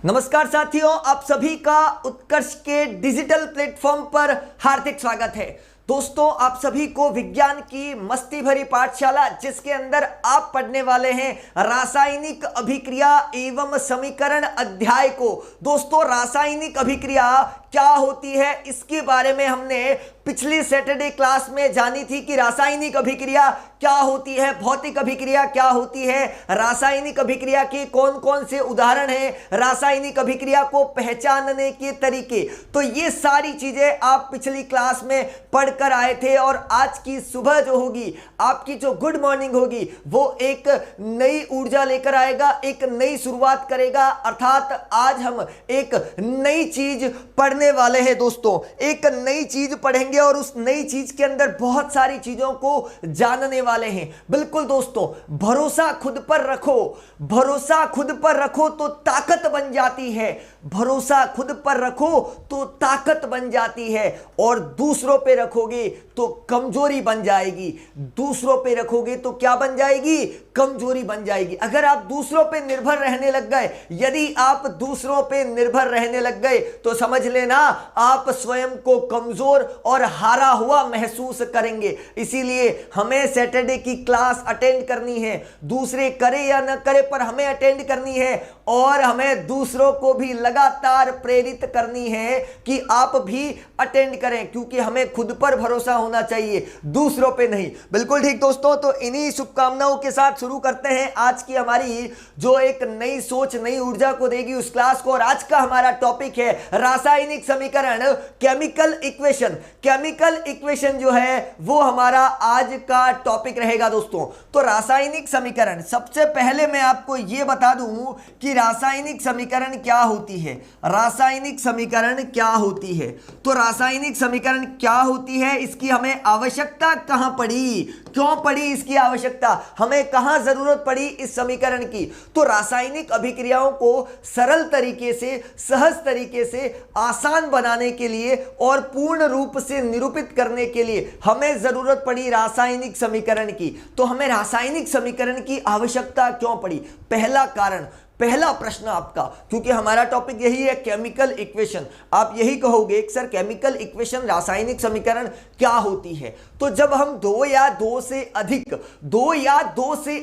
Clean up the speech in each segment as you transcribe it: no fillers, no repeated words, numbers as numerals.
नमस्कार साथियों, आप सभी का उत्कर्ष के डिजिटल प्लेटफॉर्म पर हार्दिक स्वागत है। दोस्तों, आप सभी को विज्ञान की मस्ती भरी पाठशाला जिसके अंदर आप पढ़ने वाले हैं रासायनिक अभिक्रिया एवं समीकरण अध्याय को। दोस्तों, रासायनिक अभिक्रिया क्या होती है इसके बारे में हमने पिछली सैटरडे क्लास में जानी थी कि रासायनिक अभिक्रिया क्या होती है, भौतिक अभिक्रिया क्या होती है, रासायनिक अभिक्रिया के कौन कौन से उदाहरण हैं, रासायनिक अभिक्रिया को पहचानने के तरीके। तो ये सारी चीजें आप पिछली क्लास में पढ़कर आए थे और आज की सुबह जो होगी, आपकी जो गुड मॉर्निंग होगी, वो एक नई ऊर्जा लेकर आएगा, एक नई शुरुआत करेगा। अर्थात आज हम एक नई चीज पढ़ने वाले हैं। दोस्तों, एक नई चीज पढ़ेंगे और उस नई चीज के अंदर बहुत सारी चीजों को जानने वाले हैं। बिल्कुल दोस्तों, भरोसा खुद पर रखो, भरोसा खुद पर रखो तो ताकत बन जाती है, भरोसा खुद पर रखो तो ताकत बन जाती है, और दूसरों पे रखोगे तो कमजोरी बन जाएगी। दूसरों पे रखोगे तो क्या बन जाएगी? कमजोरी बन जाएगी। अगर आप दूसरों पे निर्भर रहने लग गए, यदि आप दूसरों पे निर्भर रहने लग गए तो समझ लेना आप स्वयं को कमजोर और हारा हुआ महसूस करेंगे। इसीलिए हमें सैटरडे की क्लास अटेंड करनी है, दूसरे करे या न करे पर हमें अटेंड करनी है, और हमें दूसरों को भी लगातार प्रेरित करनी है कि आप भी अटेंड करें, क्योंकि हमें खुद पर भरोसा होना चाहिए, दूसरों पे नहीं। बिल्कुल ठीक दोस्तों, तो इन्हीं शुभकामनाओं के साथ शुरू करते हैं आज की हमारी जो एक नई सोच, नई ऊर्जा को देगी उस क्लास को। और आज का हमारा टॉपिक है रासायनिक समीकरण, केमिकल इक्वेशन। केमिकल इक्वेशन जो है वो हमारा आज का टॉपिक रहेगा दोस्तों। तो रासायनिक समीकरण, सबसे पहले मैं आपको यह बता दूं कि रासायनिक समीकरण क्या होती है। रासायनिक समीकरण क्या होती है? तो रासायनिक समीकरण क्या होती है, इसकी हमें आवश्यकता कहां पड़ी, क्यों पड़ी इसकी आवश्यकता, हमें कहां जरूरत पड़ी इस समीकरण की? तो रासायनिक अभिक्रियाओं को सरल तरीके से, सहज तरीके से, आसान बनाने के लिए और पूर्ण रूप से निरूपित करने के लिए हमें जरूरत पड़ी रासायनिक समीकरण की। तो हमें रासायनिक समीकरण की आवश्यकता क्यों पड़ी? पहला कारण, पहला प्रश्न आपका, क्योंकि हमारा टॉपिक यही है केमिकल इक्वेशन, आप यही कहोगे कि सर केमिकल इक्वेशन, रासायनिक समीकरण क्या होती है? तो जब हम दो या दो से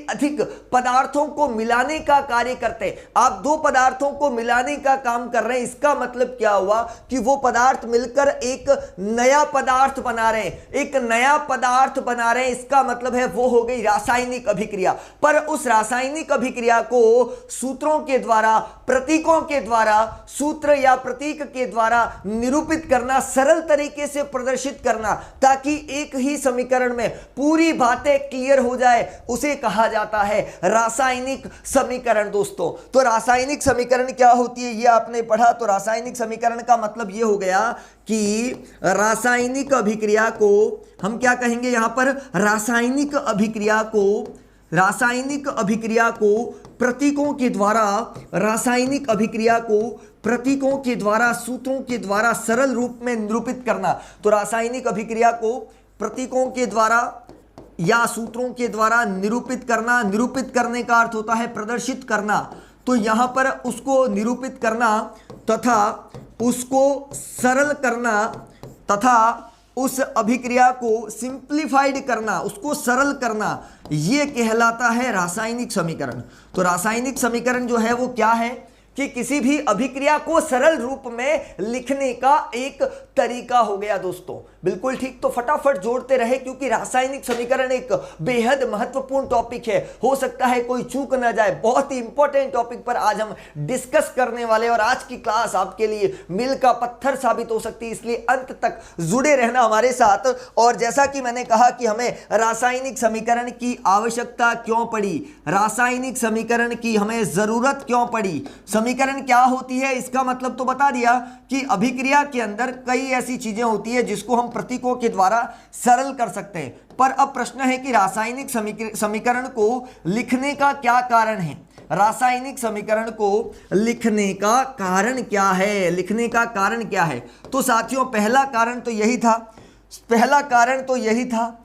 अधिक पदार्थों को मिलाने का कार्य करते हैं, आप दो पदार्थों को मिलाने का काम कर रहे हैं, इसका मतलब क्या हुआ कि वो पदार्थ मिलकर एक नया पदार्थ बना रहे हैं, एक नया पदार्थ बना रहे हैं, इसका मतलब है वो हो गई रासायनिक अभिक्रिया। पर उस रासायनिक अभिक्रिया को सूत्रों के द्वारा, प्रतीकों के द्वारा, सूत्र या प्रतीक के द्वारा निरूपित करना, सरल तरीके से प्रदर्शित करना, ताकि एक ही समीकरण में पूरी बातें क्लियर हो जाए, उसे कहा जाता है रासायनिक समीकरण दोस्तों। तो रासायनिक समीकरण क्या होती है ये आपने पढ़ा। तो रासायनिक समीकरण का मतलब ये हो गया कि रासायनिक अभिक्रिया को हम क्या कहेंगे यहां पर? रासायनिक अभिक्रिया को प्रतीकों के द्वारा, रासायनिक अभिक्रिया को प्रतीकों के द्वारा, सूत्रों के द्वारा सरल रूप में निरूपित करना। तो रासायनिक अभिक्रिया को प्रतीकों के द्वारा या सूत्रों के द्वारा निरूपित करना, निरूपित करने का अर्थ होता है प्रदर्शित करना। तो यहां पर उसको निरूपित करना तथा उसको सरल करना तथा उस अभिक्रिया को सिंप्लीफाइड करना, उसको सरल करना, यह कहलाता है रासायनिक समीकरण। तो रासायनिक समीकरण जो है वो क्या है कि किसी भी अभिक्रिया को सरल रूप में लिखने का एक तरीका हो गया दोस्तों। बिल्कुल ठीक, तो फटाफट जोड़ते रहे, क्योंकि रासायनिक समीकरण एक बेहद महत्वपूर्ण टॉपिक है, हो सकता है कोई चूक ना जाए। बहुत ही इंपॉर्टेंट टॉपिक पर आज हम डिस्कस करने वाले, और आज की क्लास आपके लिए मील का पत्थर साबित हो सकती है, इसलिए अंत तक जुड़े रहना हमारे साथ। और जैसा कि मैंने कहा कि हमें रासायनिक समीकरण की आवश्यकता क्यों पड़ी, रासायनिक समीकरण की हमें जरूरत क्यों पड़ी, समीकरण क्या होती है इसका मतलब तो बता दिया कि अभिक्रिया के अंदर कई ऐसी चीजें होती है जिसको हम प्रतीकों के द्वारा सरल कर सकते हैं। पर अब प्रश्न है कि रासायनिक समीकरण को लिखने का क्या कारण है, रासायनिक समीकरण को लिखने का कारण क्या है, लिखने का कारण क्या है? तो साथियों, पहला कारण तो यही था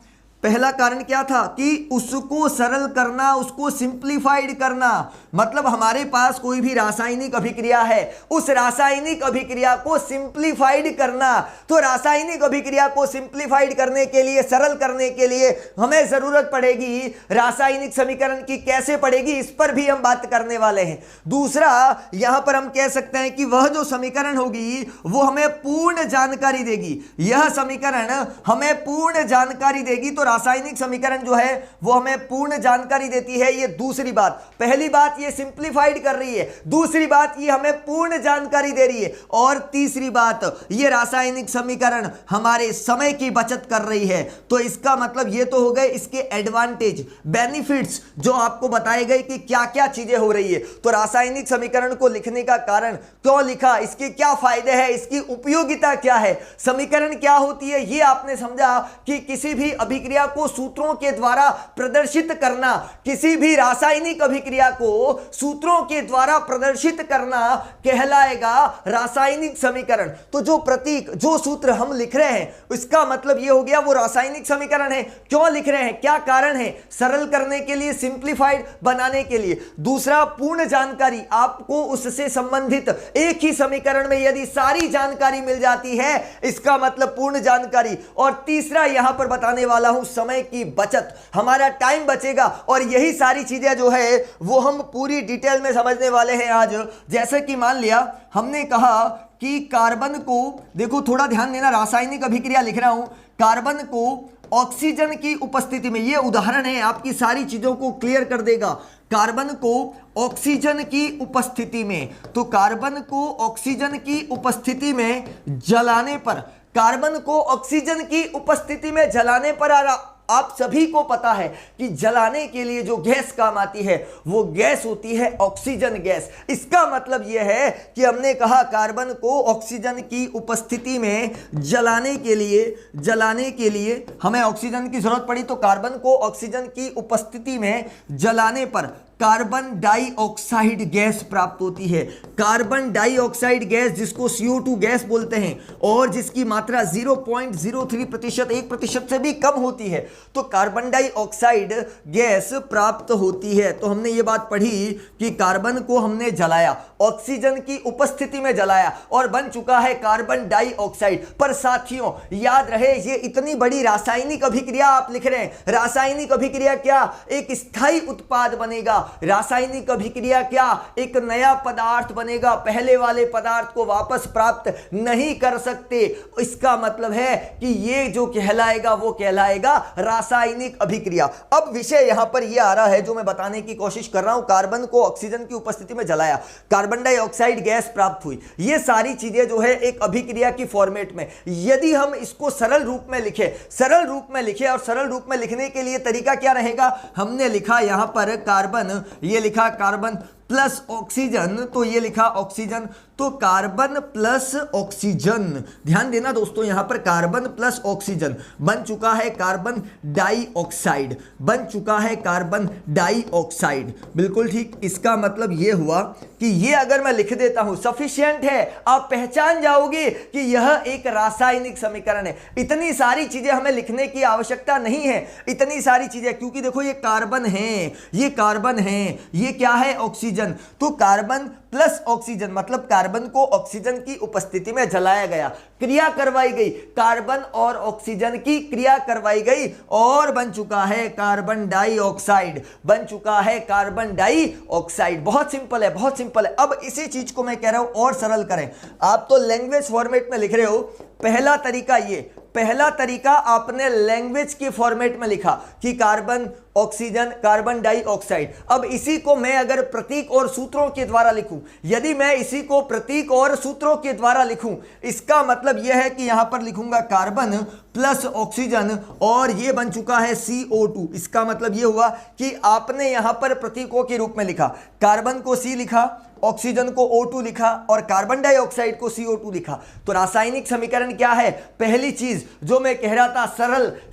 पहला कारण क्या था कि उसको सरल करना, उसको सिंप्लीफाइड करना। मतलब हमारे पास कोई भी रासायनिक अभिक्रिया है, उस रासायनिक अभिक्रिया को सिंप्लीफाइड करना। तो रासायनिक अभिक्रिया को सिंप्लीफाइड करने के लिए, सरल करने के लिए हमें जरूरत पड़ेगी रासायनिक समीकरण की। कैसे पड़ेगी, इस पर भी हम बात करने वाले हैं। दूसरा, यहां पर हम कह सकते हैं कि वह जो समीकरण होगी वो हमें पूर्ण जानकारी देगी। यह समीकरण हमें पूर्ण जानकारी देगी। तो रासायनिक समीकरण जो है वो हमें पूर्ण जानकारी देती है। ये दूसरी बात। पहली बात ये सिंप्लीफाइड कर रही है, दूसरी बात ये हमें पूर्ण जानकारी दे रही है, और तीसरी बात ये रासायनिक समीकरण हमारे समय की बचत कर रही है। तो इसका मतलब ये तो हो गए इसके एडवांटेज, बेनिफिट्स जो आपको बताए गए कि क्या क्या चीजें हो रही है। तो रासायनिक समीकरण को लिखने का कारण क्यों लिखा, इसके क्या फायदे हैं, इसकी उपयोगिता क्या है, समीकरण क्या होती है, ये आपने समझा कि किसी भी अभिक्रिया को सूत्रों के द्वारा प्रदर्शित करना, किसी भी रासायनिक अभिक्रिया को सूत्रों के द्वारा प्रदर्शित करना कहलाएगा रासायनिक समीकरण। तो जो प्रतीक, जो सूत्र हम लिख रहे हैं, इसका मतलब यह हो गया वो रासायनिक समीकरण है। क्यों लिख रहे हैं, क्या कारण है, सरल करने के लिए, सिंप्लीफाइड बनाने के लिए। दूसरा, पूर्ण जानकारी, आपको उससे संबंधित एक ही समीकरण में यदि सारी जानकारी मिल जाती है, इसका मतलब पूर्ण जानकारी। और तीसरा यहां पर बताने वाला हूं समय की बचत, हमारा टाइम बचेगा। और यही सारी चीजें जो है वो हम पूरी डिटेल में समझने वाले हैं आज। जैसे कि मान लिया हमने कहा कि कार्बन को, देखो थोड़ा ध्यान देना, रासायनिक अभिक्रिया लिख रहा हूं, कार्बन को ऑक्सीजन की उपस्थिति में, यह उदाहरण है आपकी सारी चीजों को क्लियर कर देगा। कार्बन को ऑक्सीजन की उपस्थिति में, तो कार्बन को ऑक्सीजन की उपस्थिति में जलाने पर, कार्बन को ऑक्सीजन की उपस्थिति में जलाने पर, आप सभी को पता है कि जलाने के लिए जो गैस काम आती है वो गैस होती है ऑक्सीजन गैस। इसका मतलब यह है कि हमने कहा कार्बन को ऑक्सीजन की उपस्थिति में जलाने के लिए हमें ऑक्सीजन की जरूरत पड़ी। तो कार्बन को ऑक्सीजन की उपस्थिति में जलाने पर कार्बन डाइऑक्साइड गैस प्राप्त होती है। कार्बन डाइऑक्साइड गैस, जिसको CO2 गैस बोलते हैं, और जिसकी मात्रा 0.03%, 1% से भी कम होती है, तो कार्बन डाइऑक्साइड गैस प्राप्त होती है। तो हमने ये बात पढ़ी कि कार्बन को हमने जलाया, ऑक्सीजन की उपस्थिति में जलाया, और बन चुका है कार्बन डाइऑक्साइड। पर साथियों याद रहे, ये इतनी बड़ी रासायनिक अभिक्रिया आप लिख रहे हैं। रासायनिक अभिक्रिया क्या, एक स्थायी उत्पाद बनेगा। रासायनिक अभिक्रिया क्या, एक नया पदार्थ बनेगा। पहले वाले पदार्थ को वापस प्राप्त नहीं कर सकते। इसका मतलब है कि ये जो कहलाएगा वो कहलाएगा रासायनिक अभिक्रिया। अब विषय यहां पर यह आ रहा है जो मैं बताने की कोशिश कर रहा हूं, कार्बन को ऑक्सीजन की उपस्थिति में जलाया, कार्बन डाइऑक्साइड गैस प्राप्त हुई। ये सारी चीजें जो है एक अभिक्रिया की फॉर्मेट में, यदि हम इसको सरल रूप में लिखे, और सरल रूप में लिखने के लिए तरीका क्या रहेगा, हमने लिखा यहां पर कार्बन, ये लिखा कार्बन प्लस ऑक्सीजन, तो ये लिखा ऑक्सीजन, तो कार्बन प्लस ऑक्सीजन, ध्यान देना दोस्तों, यहां पर कार्बन प्लस ऑक्सीजन बन चुका है कार्बन डाइऑक्साइड, बन चुका है कार्बन डाइऑक्साइड। बिल्कुल ठीक। इसका मतलब यह हुआ कि ये अगर मैं लिख देता हूं सफिशिएंट है, आप पहचान जाओगे कि यह एक रासायनिक समीकरण है। इतनी सारी चीजें हमें लिखने की आवश्यकता नहीं है, इतनी सारी चीजें, क्योंकि देखो ये कार्बन है, ये कार्बन है, ये क्या है, ऑक्सीजन। तो कार्बन प्लस ऑक्सीजन मतलब कार्बन को ऑक्सीजन की उपस्थिति में जलाया गया, क्रिया करवाई गई, कार्बन और ऑक्सीजन की क्रिया करवाई गई, और बन चुका है कार्बन डाइऑक्साइड, बन चुका है कार्बन डाइऑक्साइड। बहुत सिंपल है, बहुत सिंपल है। अब इसी चीज को मैं कह रहा हूं और सरल करें। आप तो लैंग्वेज फॉर्मेट में लिख रहे हो, पहला तरीका ये, पहला तरीका आपने लैंग्वेज के फॉर्मेट में लिखा कि कार्बन ऑक्सीजन कार्बन डाइऑक्साइड। अब इसी को मैं अगर प्रतीक और सूत्रों के द्वारा लिखूं, यदि मैं इसी को प्रतीक और सूत्रों के द्वारा लिखूं, इसका मतलब यह है कि यहां पर लिखूंगा कार्बन प्लस ऑक्सीजन, और यह बन चुका है CO2। इसका मतलब यह हुआ कि आपने यहां पर प्रतीकों के रूप में लिखा, कार्बन को C लिखा, ऑक्सीजन को O2 लिखा, और कार्बन डाइऑक्साइड को CO2 लिखा। तो रासायनिक समीकरण क्या है, पहली चीज जो मैं कह रहा था,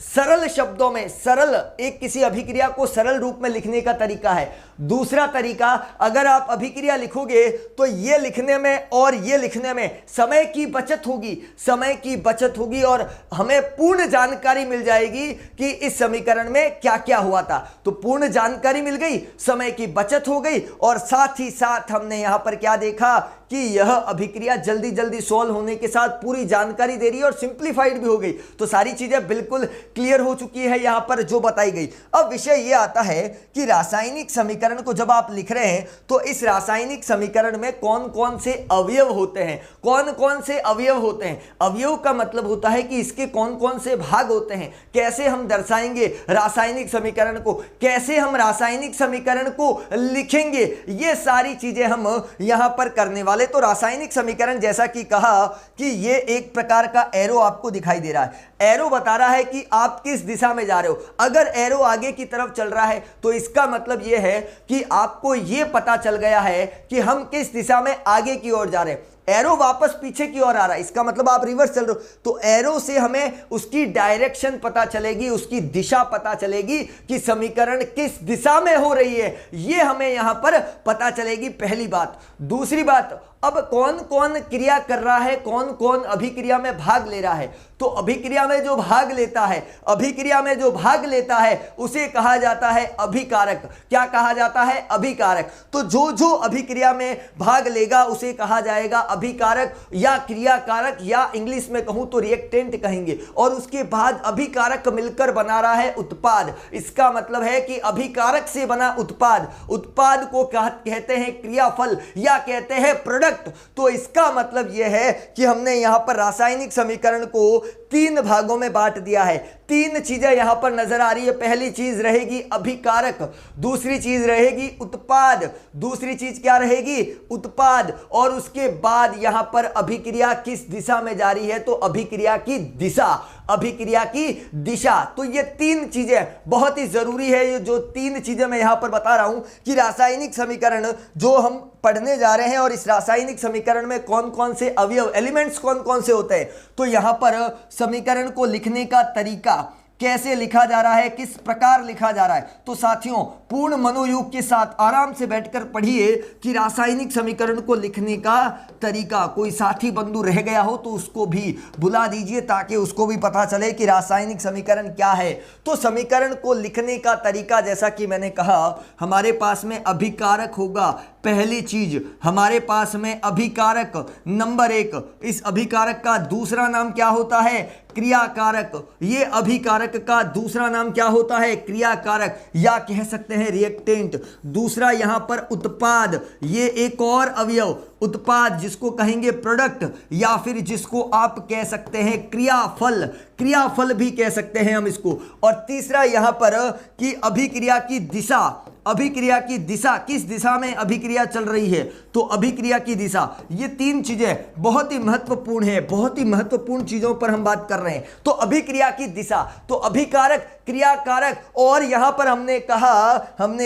सरल शब्दों में, सरल एक किसी अभिक्रिया अभिक्रिया को सरल रूप में लिखने का तरीका है। दूसरा तरीका, अगर आप अभिक्रिया लिखोगे तो ये लिखने में और ये लिखने में समय की बचत होगी, समय की बचत होगी और हमें पूर्ण जानकारी मिल जाएगी कि इस समीकरण में क्या क्या हुआ था। तो पूर्ण जानकारी मिल गई, समय की बचत हो गई और साथ ही साथ हमने यहां पर क्या देखा कि यह अभिक्रिया जल्दी जल्दी सॉल्व होने के साथ पूरी जानकारी दे रही है और सिंप्लीफाइड भी हो गई। तो सारी चीजें बिल्कुल क्लियर हो चुकी है यहां पर जो बताई गई। अब विषय यह आता है कि रासायनिक समीकरण को जब आप लिख रहे हैं तो इस रासायनिक समीकरण में कौन कौन से अवयव होते हैं, कौन कौन से अवयव होते हैं। अवयव का मतलब होता है कि इसके कौन कौन से भाग होते हैं, कैसे हम दर्शाएंगे रासायनिक समीकरण को, कैसे हम रासायनिक समीकरण को लिखेंगे, ये सारी चीजें हम यहां पर करने वाले। तो रासायनिक समीकरण जैसा कि कहा कि ये एक प्रकार का एरो आपको दिखाई दे रहा है, एरो बता रहा है कि आप किस दिशा में जा रहे हो। अगर एरो आगे की तरफ चल रहा है तो इसका मतलब यह है कि आपको यह पता चल गया है कि हम किस दिशा में आगे की ओर जा रहे हैं। एरो वापस पीछे की ओर आ रहा है, इसका मतलब आप रिवर्स चल रहे हो, तो एरो से हमें उसकी डायरेक्शन पता चलेगी, उसकी दिशा पता चलेगी कि समीकरण किस दिशा में हो रही है, ये हमें यहां पर पता चलेगी, पहली बात। दूसरी बात, अब कौन कौन क्रिया कर रहा है, कौन कौन अभिक्रिया में भाग ले रहा है। तो अभिक्रिया में जो भाग लेता है, अभिक्रिया में जो भाग लेता है उसे कहा जाता है अभिकारक। क्या कहा जाता है? अभिकारक। तो जो जो अभिक्रिया में भाग लेगा उसे कहा जाएगा अभिकारक या क्रियाकारक, या इंग्लिश में कहूं तो रिएक्टेंट कहेंगे। और उसके बाद अभिकारक मिलकर बना रहा है उत्पाद। इसका मतलब है कि अभिकारक से बना उत्पाद, उत्पाद को कहते हैं क्रियाफल या कहते हैं प्रोडक्ट। तो इसका मतलब यह है कि हमने यहां पर रासायनिक समीकरण को तीन भागों में बांट दिया है। तीन चीजें यहां पर नजर आ रही है। पहली चीज रहेगी अभिकारक, दूसरी चीज रहेगी उत्पाद, दूसरी चीज क्या रहेगी? उत्पाद। और उसके बाद यहां पर अभिक्रिया किस दिशा में जा रही है, तो अभिक्रिया की दिशा, अभिक्रिया की दिशा। तो ये तीन चीजें बहुत ही जरूरी है। ये जो तीन चीजें मैं यहां पर बता रहा हूं कि रासायनिक समीकरण जो हम पढ़ने जा रहे हैं और इस रासायनिक समीकरण में कौन कौन से अवयव, एलिमेंट्स कौन कौन से होते हैं। तो यहां पर समीकरण को लिखने का तरीका कैसे लिखा जा रहा है, किस प्रकार लिखा जा रहा है। तो साथियों, पूर्ण मनोयोग के साथ आराम से बैठकर पढ़िए कि रासायनिक समीकरण को लिखने का तरीका। कोई साथी बंधु रह गया हो तो उसको भी बुला दीजिए ताकि उसको भी पता चले कि रासायनिक समीकरण क्या है। तो समीकरण को लिखने का तरीका, जैसा कि मैंने कहा, हमारे पास में अभिकारक होगा। पहली चीज हमारे पास में अभिकारक नंबर एक। इस अभिकारक का दूसरा नाम क्या होता है? क्रियाकारक। ये अभिकारक का दूसरा नाम क्या होता है? क्रियाकारक, या कह सकते हैं रिएक्टेंट। दूसरा यहां पर उत्पाद, ये एक और अवयव उत्पाद, जिसको कहेंगे प्रोडक्ट, या फिर जिसको आप कह सकते हैं क्रियाफल, क्रियाफल भी कह सकते हैं हम इसको। और तीसरा यहां पर कि अभिक्रिया की दिशा, अभिक्रिया की दिशा, किस दिशा में अभिक्रिया चल रही है, तो अभिक्रिया की दिशा। ये तीन चीजें बहुत ही महत्वपूर्ण है, बहुत ही महत्वपूर्ण चीजों पर हम बात कर रहे हैं। तो अभिक्रिया की दिशा, तो अभिकारक, क्रियाकारक, और यहां पर हमने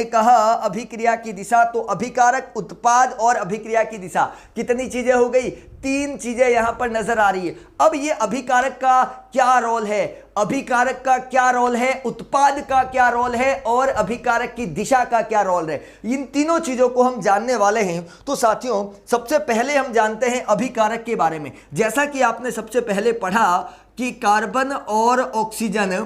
कहा अभिक्रिया की दिशा, तो अभिकारक, उत्पाद और अभिक्रिया की दिशा। कितनी चीजें हो गई? तीन चीजें यहां पर नजर आ रही है। अब ये अभिकारक का क्या रोल है, अभिकारक का क्या रोल है, उत्पाद का क्या रोल है और अभिकारक की दिशा का क्या रोल है, इन तीनों चीजों को हम जानने वाले हैं। तो साथियों, सबसे पहले हम जानते हैं अभिकारक के बारे में। जैसा कि आपने सबसे पहले पढ़ा कि कार्बन और ऑक्सीजन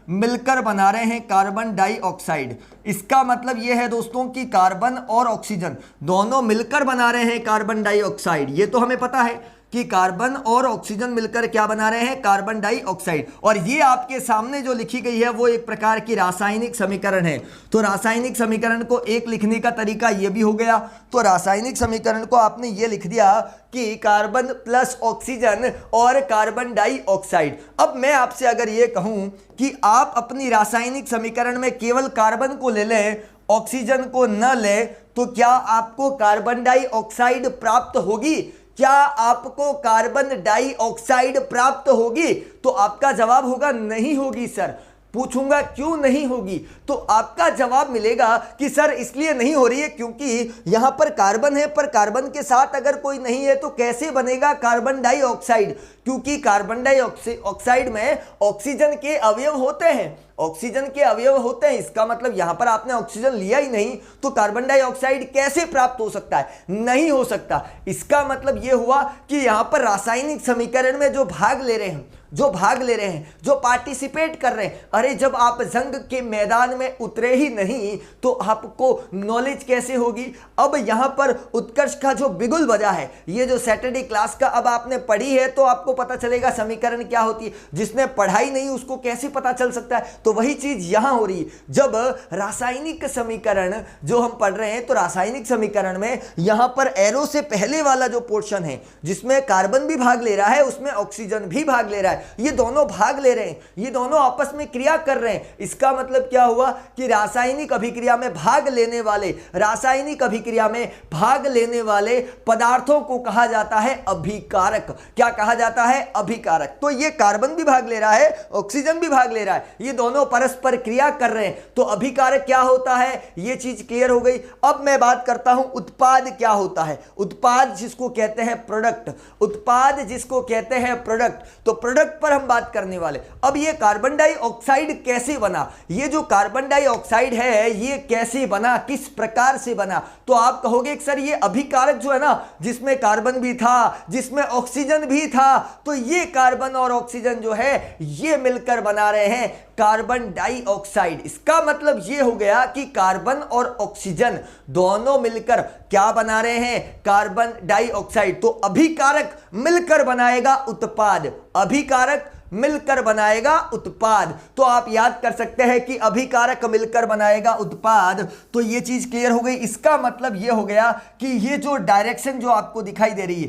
मिलकर बना रहे हैं कार्बन डाइऑक्साइड। इसका मतलब यह है दोस्तों कि कार्बन और ऑक्सीजन दोनों मिलकर बना रहे हैं कार्बन डाइऑक्साइड। ये तो हमें पता है कि कार्बन और ऑक्सीजन मिलकर क्या बना रहे हैं? Carbon dioxide. और ये आपके सामने जो लिखी गई है वो एक प्रकार की रासायनिक समीकरण है। तो रासायनिक समीकरण को एक लिखने का तरीका ये भी हो गया। तो रासायनिक समीकरण को आपने ये लिख दिया कि कार्बन प्लस ऑक्सीजन और कार्बन डाइऑक्साइड। अब मैं आपसे अगर ये कहूं कि आप अपनी रासायनिक समीकरण में केवल कार्बन को ले लें, ऑक्सीजन को न लें, तो क्या आपको कार्बन डाइऑक्साइड प्राप्त होगी? क्या आपको कार्बन डाइऑक्साइड प्राप्त होगी? तो आपका जवाब होगा नहीं होगी सर। पूछूंगा क्यों नहीं होगी, तो आपका जवाब मिलेगा कि सर इसलिए नहीं हो रही है क्योंकि यहां पर कार्बन है, पर कार्बन के साथ अगर कोई नहीं है तो कैसे बनेगा कार्बन डाइऑक्साइड? क्योंकि कार्बन डाइऑक्साइड में ऑक्सीजन के अवयव होते हैं ऑक्सीजन के अवयव होते हैं, इसका मतलब यहां पर आपने ऑक्सीजन लिया ही नहीं तो कार्बन डाइऑक्साइड कैसे प्राप्त हो सकता है? नहीं हो सकता। इसका मतलब यह हुआ कि यहां पर रासायनिक समीकरण में जो भाग ले रहे हैं, जो पार्टिसिपेट कर रहे हैं, अरे जब आप जंग के मैदान में उतरे ही नहीं तो आपको नॉलेज कैसे होगी? अब यहां पर उत्कर्ष का जो बिगुल बजा है, ये जो सैटरडे क्लास का अब आपने पढ़ी है तो आपको पता चलेगा समीकरण क्या होती है। जिसने पढ़ाई नहीं उसको कैसे पता चल सकता है? तो वही चीज यहां हो रही है। जब रासायनिक समीकरण जो हम पढ़ रहे हैं तो रासायनिक समीकरण में यहां पर एरो से पहले वाला जो पोर्शन है जिसमें कार्बन भी भाग ले रहा है उसमें ऑक्सीजन भी भाग ले रहा है, ये दोनों भाग ले रहे हैं, ये दोनों आपस में क्रिया कर रहे हैं। इसका मतलब क्या हुआ कि रासायनिक अभिक्रिया में भाग लेने वाले पदार्थों को कहा जाता है अभिकारक। क्या कहा जाता है? अभिकारक। तो ये कार्बन भी भाग ले रहा है, ऑक्सीजन भी भाग ले रहा है, ये दोनों परस्पर क्रिया कर रहे हैं, तो अभिकारक क्या होता है? ये चीज क्लियर हो गई। अब मैं बात करता हूं उत्पाद क्या होता है। उत्पाद जिसको कहते हैं प्रोडक्ट, तो प्रोडक्ट पर हम बात करने वाले। अब ये कार्बन डाइऑक्साइड कैसे बना? ये जो कार्बन डाइऑक्साइड है ये कैसे बना, किस प्रकार से बना? तो आप कहोगे कि सर ये अभिकारक जो है ना, जिसमें कार्बन भी था, जिसमें ऑक्सीजन भी था, तो ये कार्बन और ऑक्सीजन जो है ये मिलकर बना रहे हैं कार्बन डाइऑक्साइड। इसका मतलब ये हो गया कि कार्बन और ऑक्सीजन दोनों मिलकर क्या बना रहे हैं? Carbon dioxide. तो अभिकारक मिलकर बनाएगा उत्पाद, अभिकारक मिलकर बनाएगा उत्पाद। तो आप याद कर सकते हैं कि अभिकारक मिलकर बनाएगा उत्पाद। तो ये चीज क्लियर हो गई। इसका मतलब ये हो गया कि ये जो डायरेक्शन जो आपको दिखाई दे रही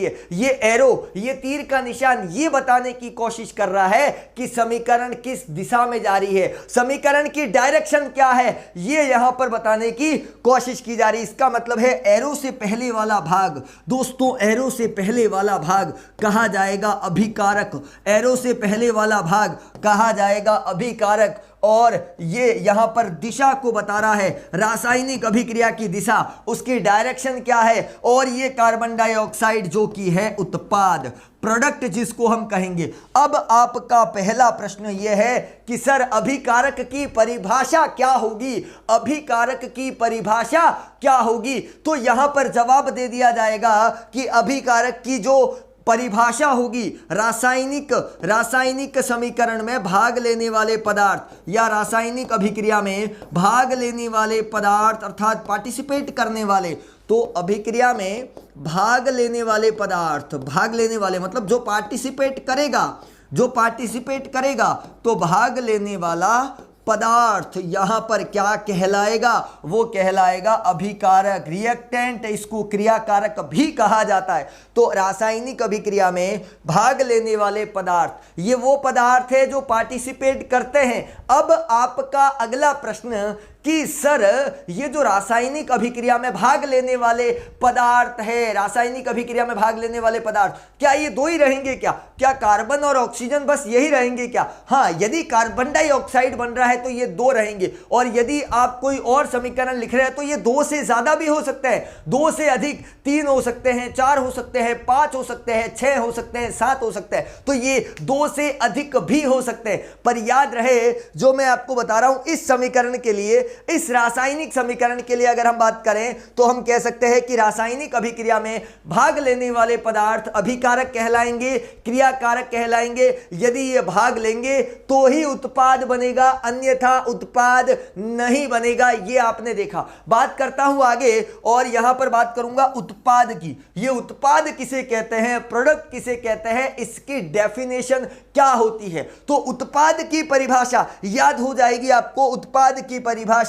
है, ये एरो, ये तीर का निशान ये बताने की कोशिश कर रहा है कि समीकरण किस दिशा में जा रही है, समीकरण की डायरेक्शन क्या है, ये यहां पर बताने की कोशिश की जा रही है। इसका मतलब है एरो से पहले वाला भाग, दोस्तों एरो से पहले वाला भाग कहा जाएगा अभिकारक, एरो से पहले वाला भाग कहा जाएगा अभिकारक। और ये यहां पर दिशा को बता रहा है, रासायनिक अभिक्रिया की दिशा, उसकी डायरेक्शन क्या है, और ये कार्बन डाइऑक्साइड जो कि है उत्पाद, प्रोडक्ट जिसको हम कहेंगे। अब आपका पहला प्रश्न यह है कि सर अभिकारक की परिभाषा क्या होगी, अभिकारक की परिभाषा क्या होगी? तो यहां पर जवाब दे दिया जाएगा कि अभिकारक की जो परिभाषा होगी, रासायनिक समीकरण में भाग लेने वाले पदार्थ या रासायनिक अभिक्रिया में भाग लेने वाले पदार्थ अर्थात पार्टिसिपेट करने वाले, तो अभिक्रिया में भाग लेने वाले पदार्थ, भाग लेने वाले मतलब जो पार्टिसिपेट करेगा तो भाग लेने वाला पदार्थ यहां पर क्या कहलाएगा? वो कहलाएगा अभिकारक, रिएक्टेंट, इसको क्रियाकारक भी कहा जाता है। तो रासायनिक अभिक्रिया में भाग लेने वाले पदार्थ ये वो पदार्थ है जो पार्टिसिपेट करते हैं। अब आपका अगला प्रश्न कि सर ये जो रासायनिक अभिक्रिया में भाग लेने वाले पदार्थ है, रासायनिक अभिक्रिया में भाग लेने वाले पदार्थ क्या ये दो ही रहेंगे क्या कार्बन और ऑक्सीजन बस यही रहेंगे क्या? हाँ, यदि कार्बन डाइऑक्साइड बन रहा है तो ये दो रहेंगे, और यदि आप कोई और समीकरण लिख रहे हैं तो ये दो से ज्यादा भी हो सकते हैं, दो से अधिक, 3 हो सकते हैं, 4 हो सकते हैं, 5 हो सकते हैं, 6 हो सकते हैं, 7 हो सकते हैं, तो ये 2 से अधिक भी हो सकते हैं। पर याद रहे जो मैं आपको बता रहा हूं, इस समीकरण के लिए, इस रासायनिक समीकरण के लिए अगर हम बात करें तो हम कह सकते हैं कि रासायनिक अभिक्रिया में भाग लेने वाले पदार्थ अभिकारक कहलाएंगे, क्रियाकारक कहलाएंगे। यदि ये भाग लेंगे तो ही उत्पाद बनेगा, अन्यथा उत्पाद नहीं बनेगा। ये आपने देखा। बात करता हूं आगे और यहां पर बात करूंगा उत्पाद की। ये उत्पाद किसे कहते हैं, प्रोडक्ट किसे कहते हैं, इसकी डेफिनेशन क्या होती है? तो उत्पाद की परिभाषा याद हो जाएगी आपको। उत्पाद की परिभाषा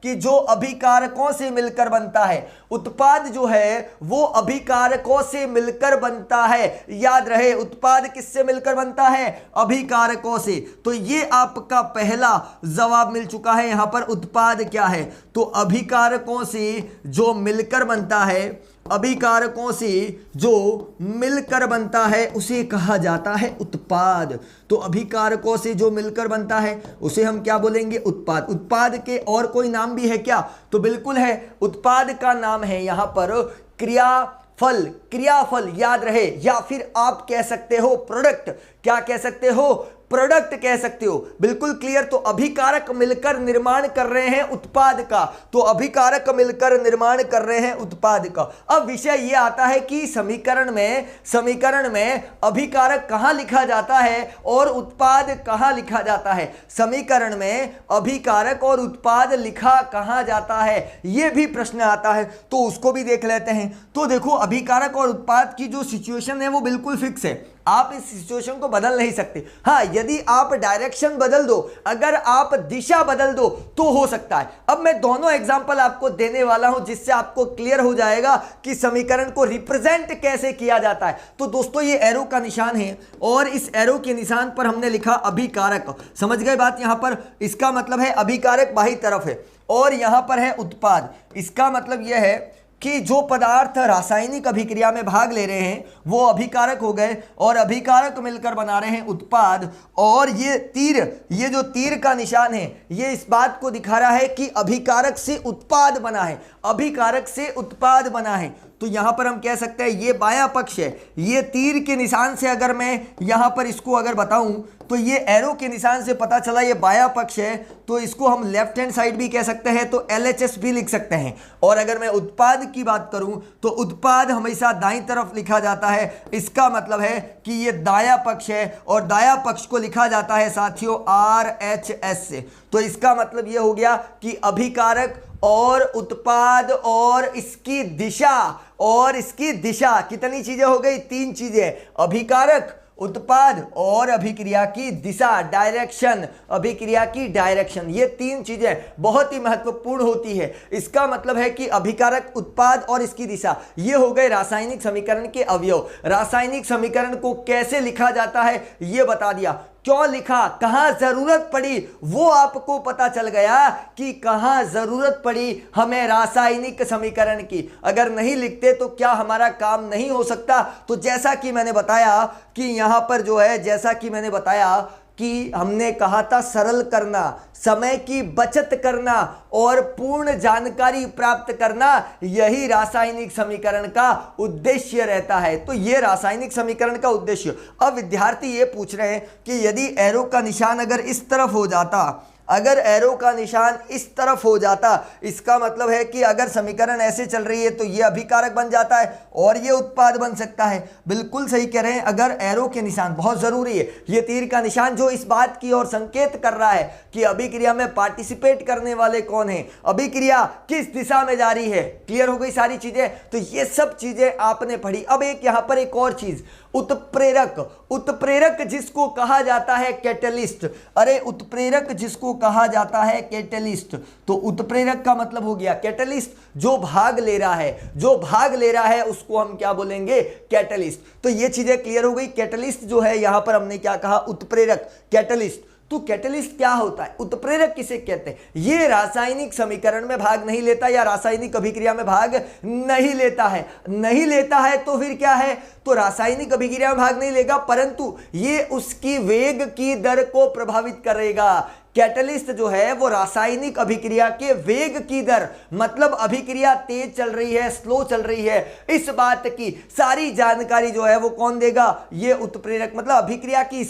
कि जो अभिकारकों से मिलकर बनता है, उत्पाद जो है वो अभिकारकों से मिलकर बनता है। याद रहे उत्पाद किससे मिलकर बनता है? अभिकारकों से। तो ये आपका पहला जवाब मिल चुका है। यहां पर उत्पाद क्या है? तो अभिकारकों से जो मिलकर बनता है, अभिकारकों से जो मिलकर बनता है उसे कहा जाता है उत्पाद। तो अभिकारकों से जो मिलकर बनता है उसे हम क्या बोलेंगे? उत्पाद। उत्पाद के और कोई नाम भी है क्या? तो बिल्कुल है। उत्पाद का नाम है यहां पर क्रियाफल, क्रियाफल याद रहे, या फिर आप कह सकते हो प्रोडक्ट। क्या कह सकते हो? प्रोडक्ट कह सकते हो। बिल्कुल क्लियर। तो अभिकारक मिलकर निर्माण कर रहे हैं उत्पाद का, तो अभिकारक मिलकर निर्माण कर रहे हैं उत्पाद का। अब विषय यह आता है कि समीकरण में अभिकारक कहां लिखा जाता है और उत्पाद कहां लिखा जाता है। समीकरण में अभिकारक और उत्पाद लिखा कहां जाता है, यह भी प्रश्न आता है, तो उसको भी देख लेते हैं। तो देखो, अभिकारक और उत्पाद की जो सिचुएशन है वो बिल्कुल फिक्स है, आप इस सिचुएशन को बदल नहीं सकते। हाँ, यदि आप डायरेक्शन बदल दो, अगर आप दिशा बदल दो तो हो सकता है। अब मैं दोनों एग्जांपल आपको देने वाला हूं जिससे आपको क्लियर हो जाएगा कि समीकरण को रिप्रेजेंट कैसे किया जाता है। तो दोस्तों, ये एरो का निशान है और इस एरो के निशान पर हमने लिखा अभिकारक। समझ गए बात? यहां पर इसका मतलब है अभिकारक बाही तरफ है और यहां पर है उत्पाद। इसका मतलब यह है कि जो पदार्थ रासायनिक अभिक्रिया में भाग ले रहे हैं वो अभिकारक हो गए और अभिकारक मिलकर बना रहे हैं उत्पाद। और ये जो तीर का निशान है ये इस बात को दिखा रहा है कि अभिकारक से उत्पाद बना है, अभिकारक से उत्पाद बना है। तो यहां पर हम कह सकते हैं ये बायां पक्ष है। ये तीर के निशान से अगर मैं यहां पर इसको अगर बताऊं तो ये एरो के निशान से पता चला ये बायां पक्ष है, तो इसको हम लेफ्ट हैंड साइड भी कह सकते हैं, तो LHS भी लिख सकते हैं। और अगर मैं उत्पाद की बात करूं तो उत्पाद हमेशा दाईं तरफ लिखा जाता है। इसका मतलब है कि ये दायां पक्ष है और दायां पक्ष को लिखा जाता है साथियों RHS से। तो इसका मतलब ये हो गया कि अभिकारक और उत्पाद और इसकी दिशा कितनी चीजें हो गई? 3 चीजें, अभिकारक, उत्पाद और अभिक्रिया की दिशा, डायरेक्शन, अभिक्रिया की डायरेक्शन। ये 3 चीजें बहुत ही महत्वपूर्ण होती है। इसका मतलब है कि अभिकारक, उत्पाद और इसकी दिशा, ये हो गए रासायनिक समीकरण के अवयव। रासायनिक समीकरण को कैसे लिखा जाता है ये बता दिया। क्यों लिखा, कहां जरूरत पड़ी, वो आपको पता चल गया कि कहां जरूरत पड़ी हमें रासायनिक समीकरण की। अगर नहीं लिखते तो क्या हमारा काम नहीं हो सकता? तो जैसा कि मैंने बताया कि यहां पर जो है, जैसा कि मैंने बताया कि हमने कहा था सरल करना, समय की बचत करना और पूर्ण जानकारी प्राप्त करना, यही रासायनिक समीकरण का उद्देश्य रहता है। तो ये रासायनिक समीकरण का उद्देश्य। अब विद्यार्थी ये पूछ रहे हैं कि यदि एरो का निशान अगर इस तरफ हो जाता, अगर एरो का निशान इस तरफ हो जाता, इसका मतलब है कि अगर समीकरण ऐसे चल रही है तो ये अभिकारक बन जाता है और ये उत्पाद बन सकता है। बिल्कुल सही कह रहे हैं। अगर एरो के निशान, बहुत जरूरी है ये तीर का निशान जो इस बात की ओर संकेत कर रहा है कि अभिक्रिया में पार्टिसिपेट करने वाले कौन है, अभिक्रिया किस दिशा में जारी है। क्लियर हो गई सारी चीजें? तो ये सब चीजें आपने पढ़ी। अब यहां पर एक और चीज, उत्प्रेरक। उत्प्रेरक जिसको कहा जाता है कैटलिस्ट। अरे उत्प्रेरक जिसको कहा जाता है कैटलिस्ट, तो उत्प्रेरक का मतलब हो गया कैटलिस्ट। जो भाग ले रहा है उसको हम क्या बोलेंगे? कैटलिस्ट। तो ये चीजें क्लियर हो गई। कैटलिस्ट जो है यहां पर हमने क्या कहा? उत्प्रेरक, कैटलिस्ट। तो कैटलिस्ट क्या होता है, उत्प्रेरक किसे कहते हैं? ये रासायनिक समीकरण में भाग नहीं लेता या रासायनिक अभिक्रिया में भाग नहीं लेता है तो फिर क्या है? तो रासायनिक अभिक्रिया में भाग नहीं लेगा, परंतु ये उसकी वेग की दर को प्रभावित करेगा। कैटलिस्ट जो है वो रासायनिक अभिक्रिया के वेग की दर, मतलब अभिक्रिया तेज चल रही है, स्लो चल रही है, इस बात की सारी जानकारी जो है वो कौन देगा? ये उत्प्रेरक। मतलब अभिक्रिया की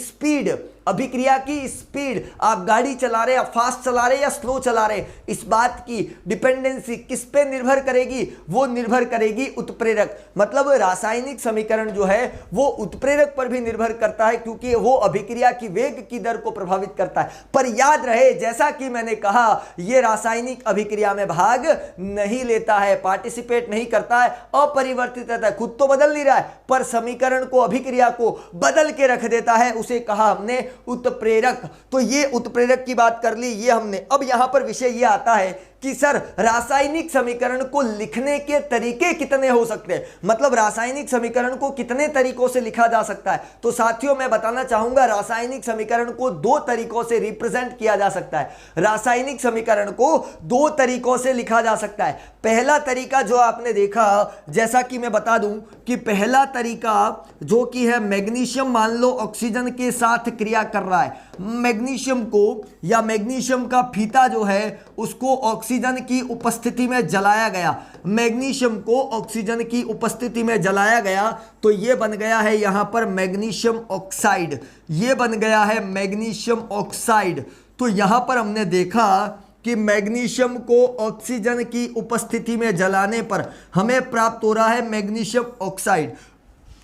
स्पीड, आप गाड़ी चला रहे, आप फास्ट चला रहे या स्लो चला रहे, इस बात की डिपेंडेंसी किस पे निर्भर करेगी? वो निर्भर करेगी उत्प्रेरक। मतलब रासायनिक समीकरण जो है वो उत्प्रेरक पर भी निर्भर करता है क्योंकि वो अभिक्रिया की वेग की दर को प्रभावित करता है। पर याद रहे, जैसा कि मैंने कहा, ये रासायनिक अभिक्रिया में भाग नहीं लेता है, पार्टिसिपेट नहीं करता है, अपरिवर्तित रहता है, खुद तो बदल नहीं रहा है पर समीकरण को, अभिक्रिया को बदल के रख देता है, उसे कहा हमने उत्प्रेरक। तो ये उत्प्रेरक की बात कर ली, ये हमने। अब यहां पर विषय ये आता है कि सर रासायनिक समीकरण को लिखने के तरीके कितने हो सकते हैं, मतलब रासायनिक समीकरण को कितने तरीकों से लिखा जा सकता है। तो साथियों मैं बताना चाहूंगा रासायनिक समीकरण को 2 तरीकों से रिप्रेजेंट किया जा सकता है। रासायनिक समीकरण को 2 तरीकों से लिखा जा सकता है। पहला तरीका जो आपने देखा, जैसा कि मैं बता दूं कि पहला तरीका जो कि है मैग्नीशियम, मान लो ऑक्सीजन के साथ क्रिया कर रहा है, मैग्नीशियम को या मैग्नीशियम का फीता जो है उसको ऑक्सीजन ऑक्सीजन की उपस्थिति में जलाया गया, मैग्नीशियम को ऑक्सीजन की उपस्थिति में जलाया गया तो ये बन गया है यहां पर मैग्नीशियम ऑक्साइड, ये बन गया है मैग्नीशियम ऑक्साइड। तो यहां पर हमने देखा कि मैग्नीशियम को ऑक्सीजन की उपस्थिति में जलाने पर हमें प्राप्त हो रहा है मैग्नीशियम ऑक्साइड।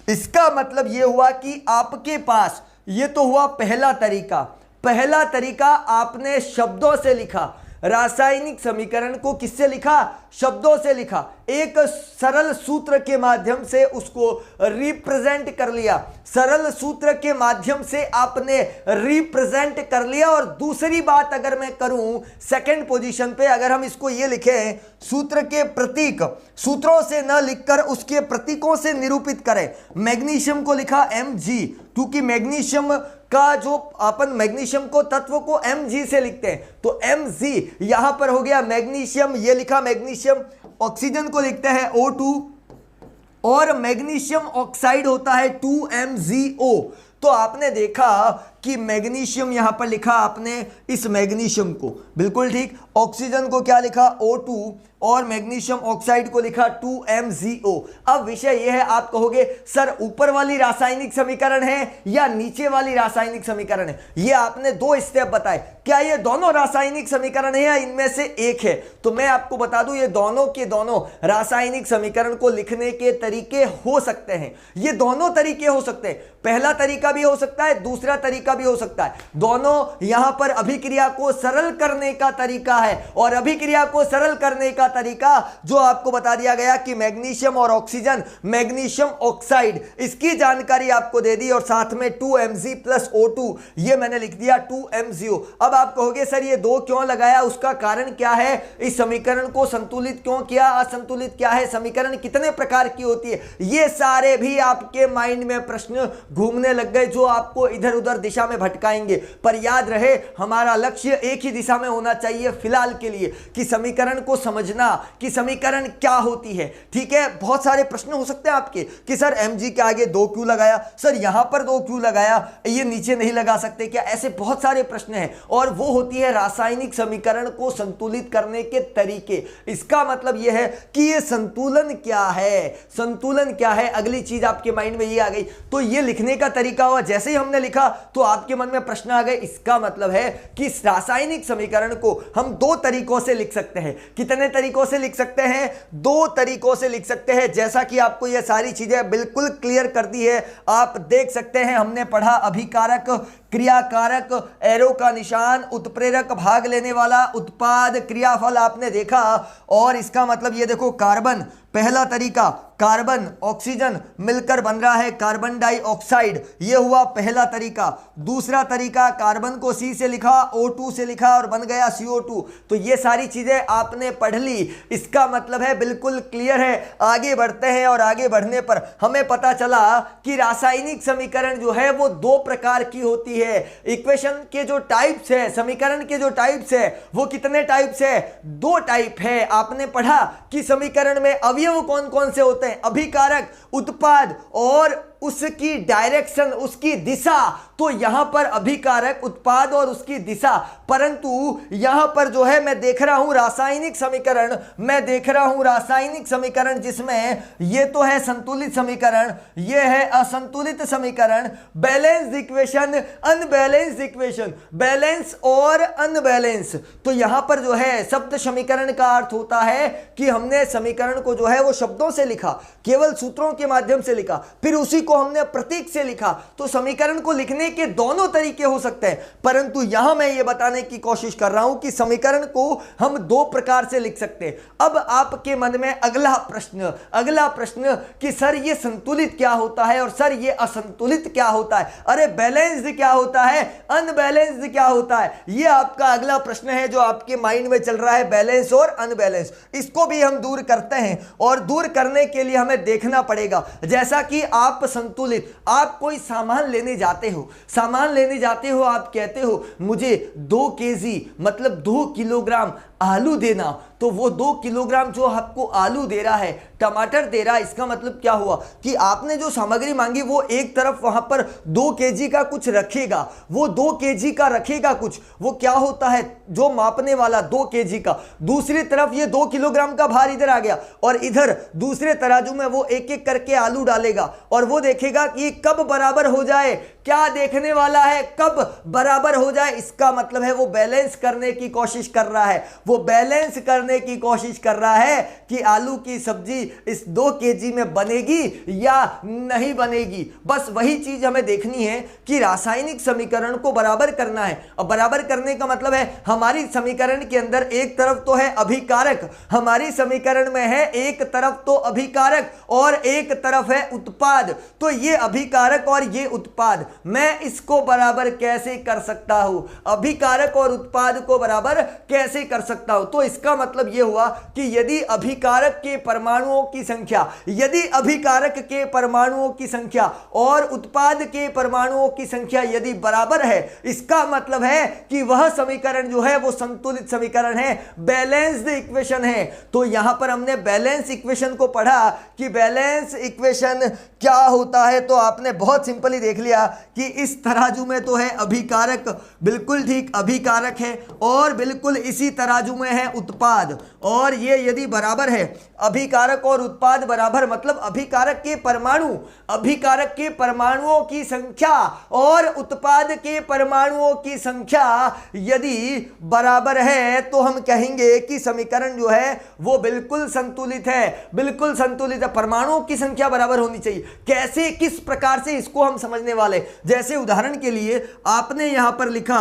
इसका मतलब यह हुआ कि आपके पास, ये तो हुआ पहला तरीका। पहला तरीका आपने शब्दों से लिखा, रासायनिक समीकरण को किससे लिखा? शब्दों से लिखा, एक सरल सूत्र के माध्यम से उसको रिप्रेजेंट कर लिया, सरल सूत्र के माध्यम से आपने रिप्रेजेंट कर लिया। और दूसरी बात अगर मैं करूं सेकंड पोजीशन पे, अगर हम इसको ये लिखें, सूत्र के प्रतीक सूत्रों से न लिखकर उसके प्रतीकों से निरूपित करें। मैग्नीशियम को लिखा Mg, क्योंकि मैग्नीशियम का जो अपन मैग्नीशियम को तत्व को Mg से लिखते हैं, तो Mg यहां पर हो गया मैग्नीशियम, ये लिखा मैग्नीशियम। ऑक्सीजन को लिखते हैं O2 और मैग्नीशियम ऑक्साइड होता है 2MgO। तो आपने देखा कि मैग्नीशियम यहां पर लिखा आपने, इस मैग्नीशियम को बिल्कुल ठीक, ऑक्सीजन को क्या लिखा? O2 और मैग्नीशियम ऑक्साइड को लिखा 2MgO। अब विषय यह है, आप कहोगे सर ऊपर वाली रासायनिक समीकरण है या नीचे वाली रासायनिक समीकरण है? ये आपने दो स्टेप बताए, क्या ये दोनों रासायनिक समीकरण है या इनमें से एक है? तो मैं आपको बता दूं, ये दोनों के दोनों रासायनिक समीकरण को लिखने के तरीके हो सकते हैं। ये दोनों तरीके हो सकते हैं, पहला तरीका भी हो सकता है, दूसरा तरीका भी हो सकता है। दोनों यहां पर अभिक्रिया को सरल करने का तरीका है, और अभिक्रिया को सरल करने का तरीका जो आपको बता दिया गया कि मैग्नीशियम और ऑक्सीजन, मैग्नीशियम ऑक्साइड, इसकी जानकारी आपको दे दी, और साथ में 2Mg प्लस O2, ये मैंने लिख दिया 2MgO। अब आप कहोगे सर ये दो क्यों लगाया, उसका कारण क्या है? इस समीकरण को संतुलित क्यों किया, असंतुलित क्या है, समीकरण कितने प्रकार की होती है, ये सारे भी आपके माइंड में प्रश्न घूमने लग गए जो आपको इधर उधर दिशा में भटकाएंगे। पर याद रहे, हमारा लक्ष्य एक ही दिशा में होना चाहिए फिलहाल के लिए, कि समीकरण को समझना, कि समीकरण क्या होती है। ठीक है, बहुत सारे प्रश्न हो सकते हैं आपके कि सर Mg के आगे 2 क्यों लगाया, सर यहां पर 2 क्यों लगाया, ये नीचे नहीं लगा सकते क्या? ऐसे बहुत सारे प्रश्न हैं, और वो होती है रासायनिक समीकरण को संतुलित करने के तरीके। इसका मतलब यह है कि ये संतुलन क्या है, संतुलन क्या है, अगली चीज आपके माइंड में ये आ गई। तो ये लिखने का तरीका हुआ, जैसे ही हमने लिखा तो आपके मन में प्रश्न आ गए। इसका मतलब है कि इस रासायनिक समीकरण को हम 2 तरीकों से लिख सकते हैं। कितने तरीकों से लिख सकते हैं? 2 तरीकों से लिख सकते हैं। जैसा कि आपको ये सारी चीजें बिल्कुल क्लियर कर दी है, आप देख सकते हैं, हमने पढ़ा अभिकारक, क्रियाकारक, एरो का निशान, उत्प्रेरक, भाग लेने वाला, उत्पाद, क्रियाफल आपने देखा। और इसका मतलब ये देखो, कार्बन, पहला तरीका कार्बन ऑक्सीजन मिलकर बन रहा है कार्बन डाइऑक्साइड, ये हुआ पहला तरीका। दूसरा तरीका, कार्बन को C से लिखा, O2 से लिखा और बन गया CO2। तो ये सारी चीजें आपने पढ़ ली, इसका मतलब है बिल्कुल क्लियर है। आगे बढ़ते हैं, और आगे बढ़ने पर हमें पता चला कि रासायनिक समीकरण जो है वो 2 प्रकार की होती है। इक्वेशन के जो टाइप्स है, समीकरण के जो टाइप्स है, वो कितने टाइप्स है? 2 टाइप है। आपने पढ़ा कि समीकरण में अवयव कौन कौन से होते हैं? अभिकारक, उत्पाद और उसकी डायरेक्शन, उसकी दिशा। तो यहां पर अभिकारक, उत्पाद और उसकी दिशा, परंतु यहां पर जो है मैं देख रहा हूं रासायनिक समीकरण, मैं देख रहा हूं रासायनिक समीकरण जिसमें ये तो है संतुलित समीकरण, ये है असंतुलित समीकरण, balanced equation, unbalanced equation, balance और अनबैलेंस। तो यहां पर जो है शब्द समीकरण का अर्थ होता है कि हमने समीकरण को जो है वो शब्दों से लिखा, केवल सूत्रों के माध्यम से लिखा, फिर उसी को हमने प्रतीक से लिखा। तो समीकरण को लिखने के दोनों तरीके हो सकते हैं, परंतु यहां मैं ये बताने की कोशिश कर रहा हूं कि समीकरण को हम 2 प्रकार से लिख सकते हैं। अब आपके मन में अगला प्रश्न कि सर ये संतुलित क्या होता है और सर ये असंतुलित क्या होता है, अरे बैलेंस्ड क्या होता है, अनबैलेंस्ड क्या होता है, ये आपका अगला प्रश्न है जो आपके माइंड में चल रहा है, बैलेंस और अनबैलेंस। इसको भी हम दूर करते हैं, और दूर करने के लिए हमें देखना पड़ेगा, जैसा कि आप संतुलित, आप कोई सामान लेने जाते हो, आप कहते हो मुझे 2 kg मतलब 2 किलोग्राम आलू देना, तो वो 2 किलोग्राम जो आपको आलू दे रहा है, टमाटर दे रहा है, इसका मतलब क्या हुआ कि आपने जो सामग्री मांगी वो एक तरफ वहां पर 2 केजी का कुछ रखेगा, वो 2 केजी का रखेगा कुछ, वो क्या होता है जो मापने वाला 2 केजी का, दूसरी तरफ ये 2 किलोग्राम का भार इधर आ गया और इधर दूसरे तराजू में वो एक एक करके आलू डालेगा और वो देखेगा कि कब बराबर हो जाए, क्या देखने वाला है, कब बराबर हो जाए, इसका मतलब है वो बैलेंस करने की कोशिश कर रहा है, वो बैलेंस करने की कोशिश कर रहा है कि आलू की सब्जी इस 2 केजी में बनेगी या नहीं बनेगी। बस वही चीज हमें देखनी है कि रासायनिक समीकरण को बराबर करना है। और बराबर करने का मतलब है हमारी समीकरण के अंदर एक तरफ तो है अभिकारक, हमारी समीकरण में है एक तरफ तो अभिकारक और एक तरफ है उत्पाद, तो ये अभिकारक और ये उत्पाद, मैं इसको बराबर कैसे कर सकता हूं, अभिकारक और उत्पाद को बराबर कैसे कर सकता हूं। तो इसका मतलब यह हुआ कि यदि अभिकारक के परमाणुओं की संख्या, यदि अभिकारक के परमाणुओं की संख्या और उत्पाद के परमाणुओं की संख्या यदि बराबर है, इसका मतलब है कि वह समीकरण जो है वो संतुलित समीकरण है, बैलेंस्ड इक्वेशन है। तो यहां पर हमने बैलेंस इक्वेशन को पढ़ा कि बैलेंस इक्वेशन क्या होता है, तो आपने बहुत सिंपली देख लिया कि इस तराजू में तो है अभिकारक, बिल्कुल ठीक अभिकारक है, और बिल्कुल इसी तराजू में है उत्पाद, और ये यदि बराबर है अभिकारक और उत्पाद बराबर, मतलब अभिकारक के परमाणु, अभिकारक के परमाणुओं की संख्या और उत्पाद के परमाणुओं की संख्या यदि बराबर है तो हम कहेंगे कि समीकरण जो है वो बिल्कुल संतुलित है, बिल्कुल संतुलित है। परमाणुओं की संख्या बराबर होनी चाहिए। कैसे, किस प्रकार से, इसको हम समझने वाले। जैसे उदाहरण के लिए आपने यहां पर लिखा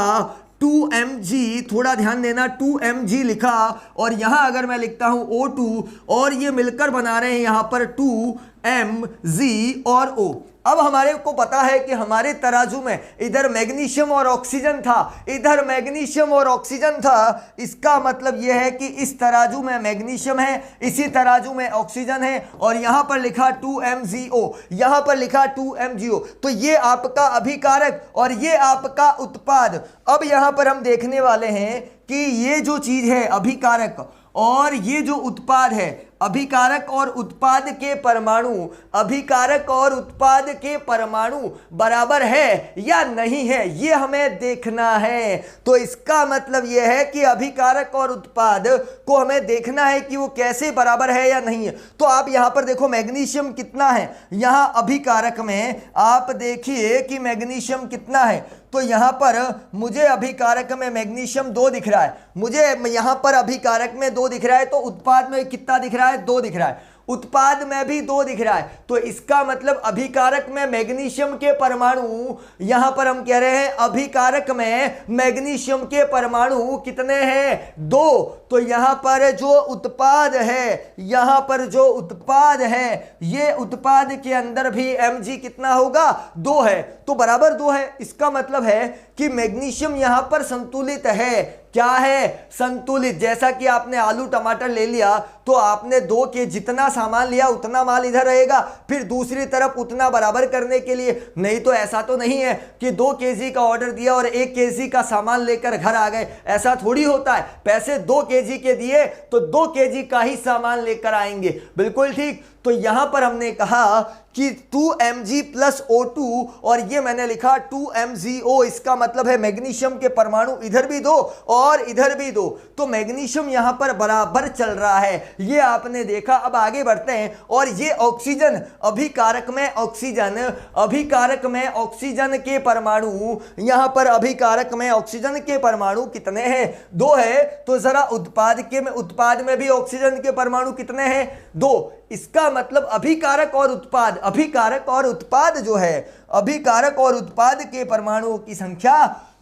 2mg, थोड़ा ध्यान देना, 2mg लिखा और यहां अगर मैं लिखता हूं O2 और ये मिलकर बना रहे हैं यहां पर 2mg और O। अब हमारे को पता है कि हमारे तराजू में इधर मैग्नीशियम और ऑक्सीजन था, इधर मैग्नीशियम और ऑक्सीजन था, इसका मतलब यह है कि इस तराजू में मैग्नीशियम है, इसी तराजू में ऑक्सीजन है, और यहां पर लिखा 2MgO, यहां पर लिखा 2MgO, तो ये आपका अभिकारक और ये आपका उत्पाद। अब यहां पर हम देखने वाले हैं कि ये जो चीज है अभिकारक और ये जो उत्पाद है, अभिकारक और उत्पाद के परमाणु, अभिकारक और उत्पाद के परमाणु बराबर है या नहीं है, ये हमें देखना है। तो इसका मतलब यह है कि अभिकारक और उत्पाद को हमें देखना है कि वो कैसे बराबर है या नहीं है। तो आप यहां पर देखो मैग्नीशियम कितना है, यहां अभिकारक में आप देखिए कि मैग्नीशियम कितना है, तो यहां पर मुझे अभिकारक में मैग्नीशियम 2 दिख रहा है, मुझे यहां पर अभिकारक में 2 दिख रहा है, तो उत्पाद में कितना दिख रहा है, 2 दिख रहा है, उत्पाद में भी 2 दिख रहा है। तो इसका मतलब अभिकारक में मैग्नीशियम के परमाणु, यहां पर हम कह रहे हैं अभिकारक में मैग्नीशियम के परमाणु कितने हैं, 2। तो यहां पर जो उत्पाद है, यहां पर जो उत्पाद है, ये उत्पाद के अंदर भी Mg कितना होगा, 2 है, तो बराबर 2 है। इसका मतलब है कि मैग्नीशियम यहां पर संतुलित है। क्या है, संतुलित। जैसा कि आपने आलू टमाटर ले लिया तो आपने 2 के जितना सामान लिया उतना माल इधर रहेगा, फिर दूसरी तरफ उतना बराबर करने के लिए, नहीं तो ऐसा तो नहीं है कि 2 केजी का ऑर्डर दिया और 1 केजी का सामान लेकर घर आ गए, ऐसा थोड़ी होता है। पैसे 2 केजी के दिए तो 2 केजी का ही सामान लेकर आएंगे, बिल्कुल ठीक। तो यहां पर हमने कहा कि 2mg प्लस O2 और ये मैंने लिखा 2MgO, इसका मतलब है मैग्नीशियम के परमाणु इधर भी 2 और इधर भी 2, तो मैग्नीशियम यहां पर बराबर चल रहा है, ये आपने देखा। अब आगे बढ़ते हैं, और ये ऑक्सीजन, अभिकारक में ऑक्सीजन, अभिकारक में ऑक्सीजन के परमाणु, यहां पर अभिकारक में ऑक्सीजन के परमाणु कितने हैं, 2 है। तो जरा उत्पाद में भी ऑक्सीजन के परमाणु कितने हैं, 2। इसका मतलब अभिकारक और उत्पाद, अभिकारक और उत्पाद जो है, अभिकारक और उत्पाद के परमाणुओं की संख्या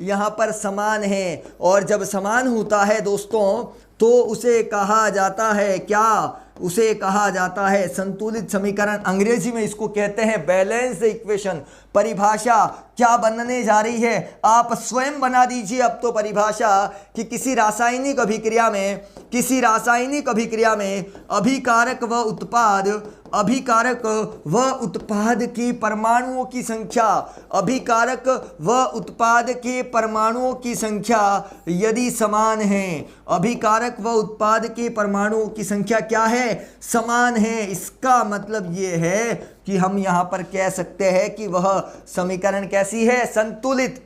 यहां पर समान है, और जब समान होता है दोस्तों तो उसे कहा जाता है क्या, उसे कहा जाता है संतुलित समीकरण। अंग्रेजी में इसको कहते हैं बैलेंस्ड इक्वेशन। परिभाषा क्या बनने जा रही है, आप स्वयं बना दीजिए अब तो परिभाषा, कि किसी रासायनिक अभिक्रिया में, किसी रासायनिक अभिक्रिया में अभिकारक व उत्पाद, अभिकारक व उत्पाद के परमाणुओं की संख्या, अभिकारक व उत्पाद के परमाणुओं की संख्या यदि समान है, अभिकारक व उत्पाद के परमाणुओं की संख्या क्या है, समान है। इसका मतलब ये है कि हम यहां पर कह सकते हैं कि वह समीकरण कैसी है, संतुलित।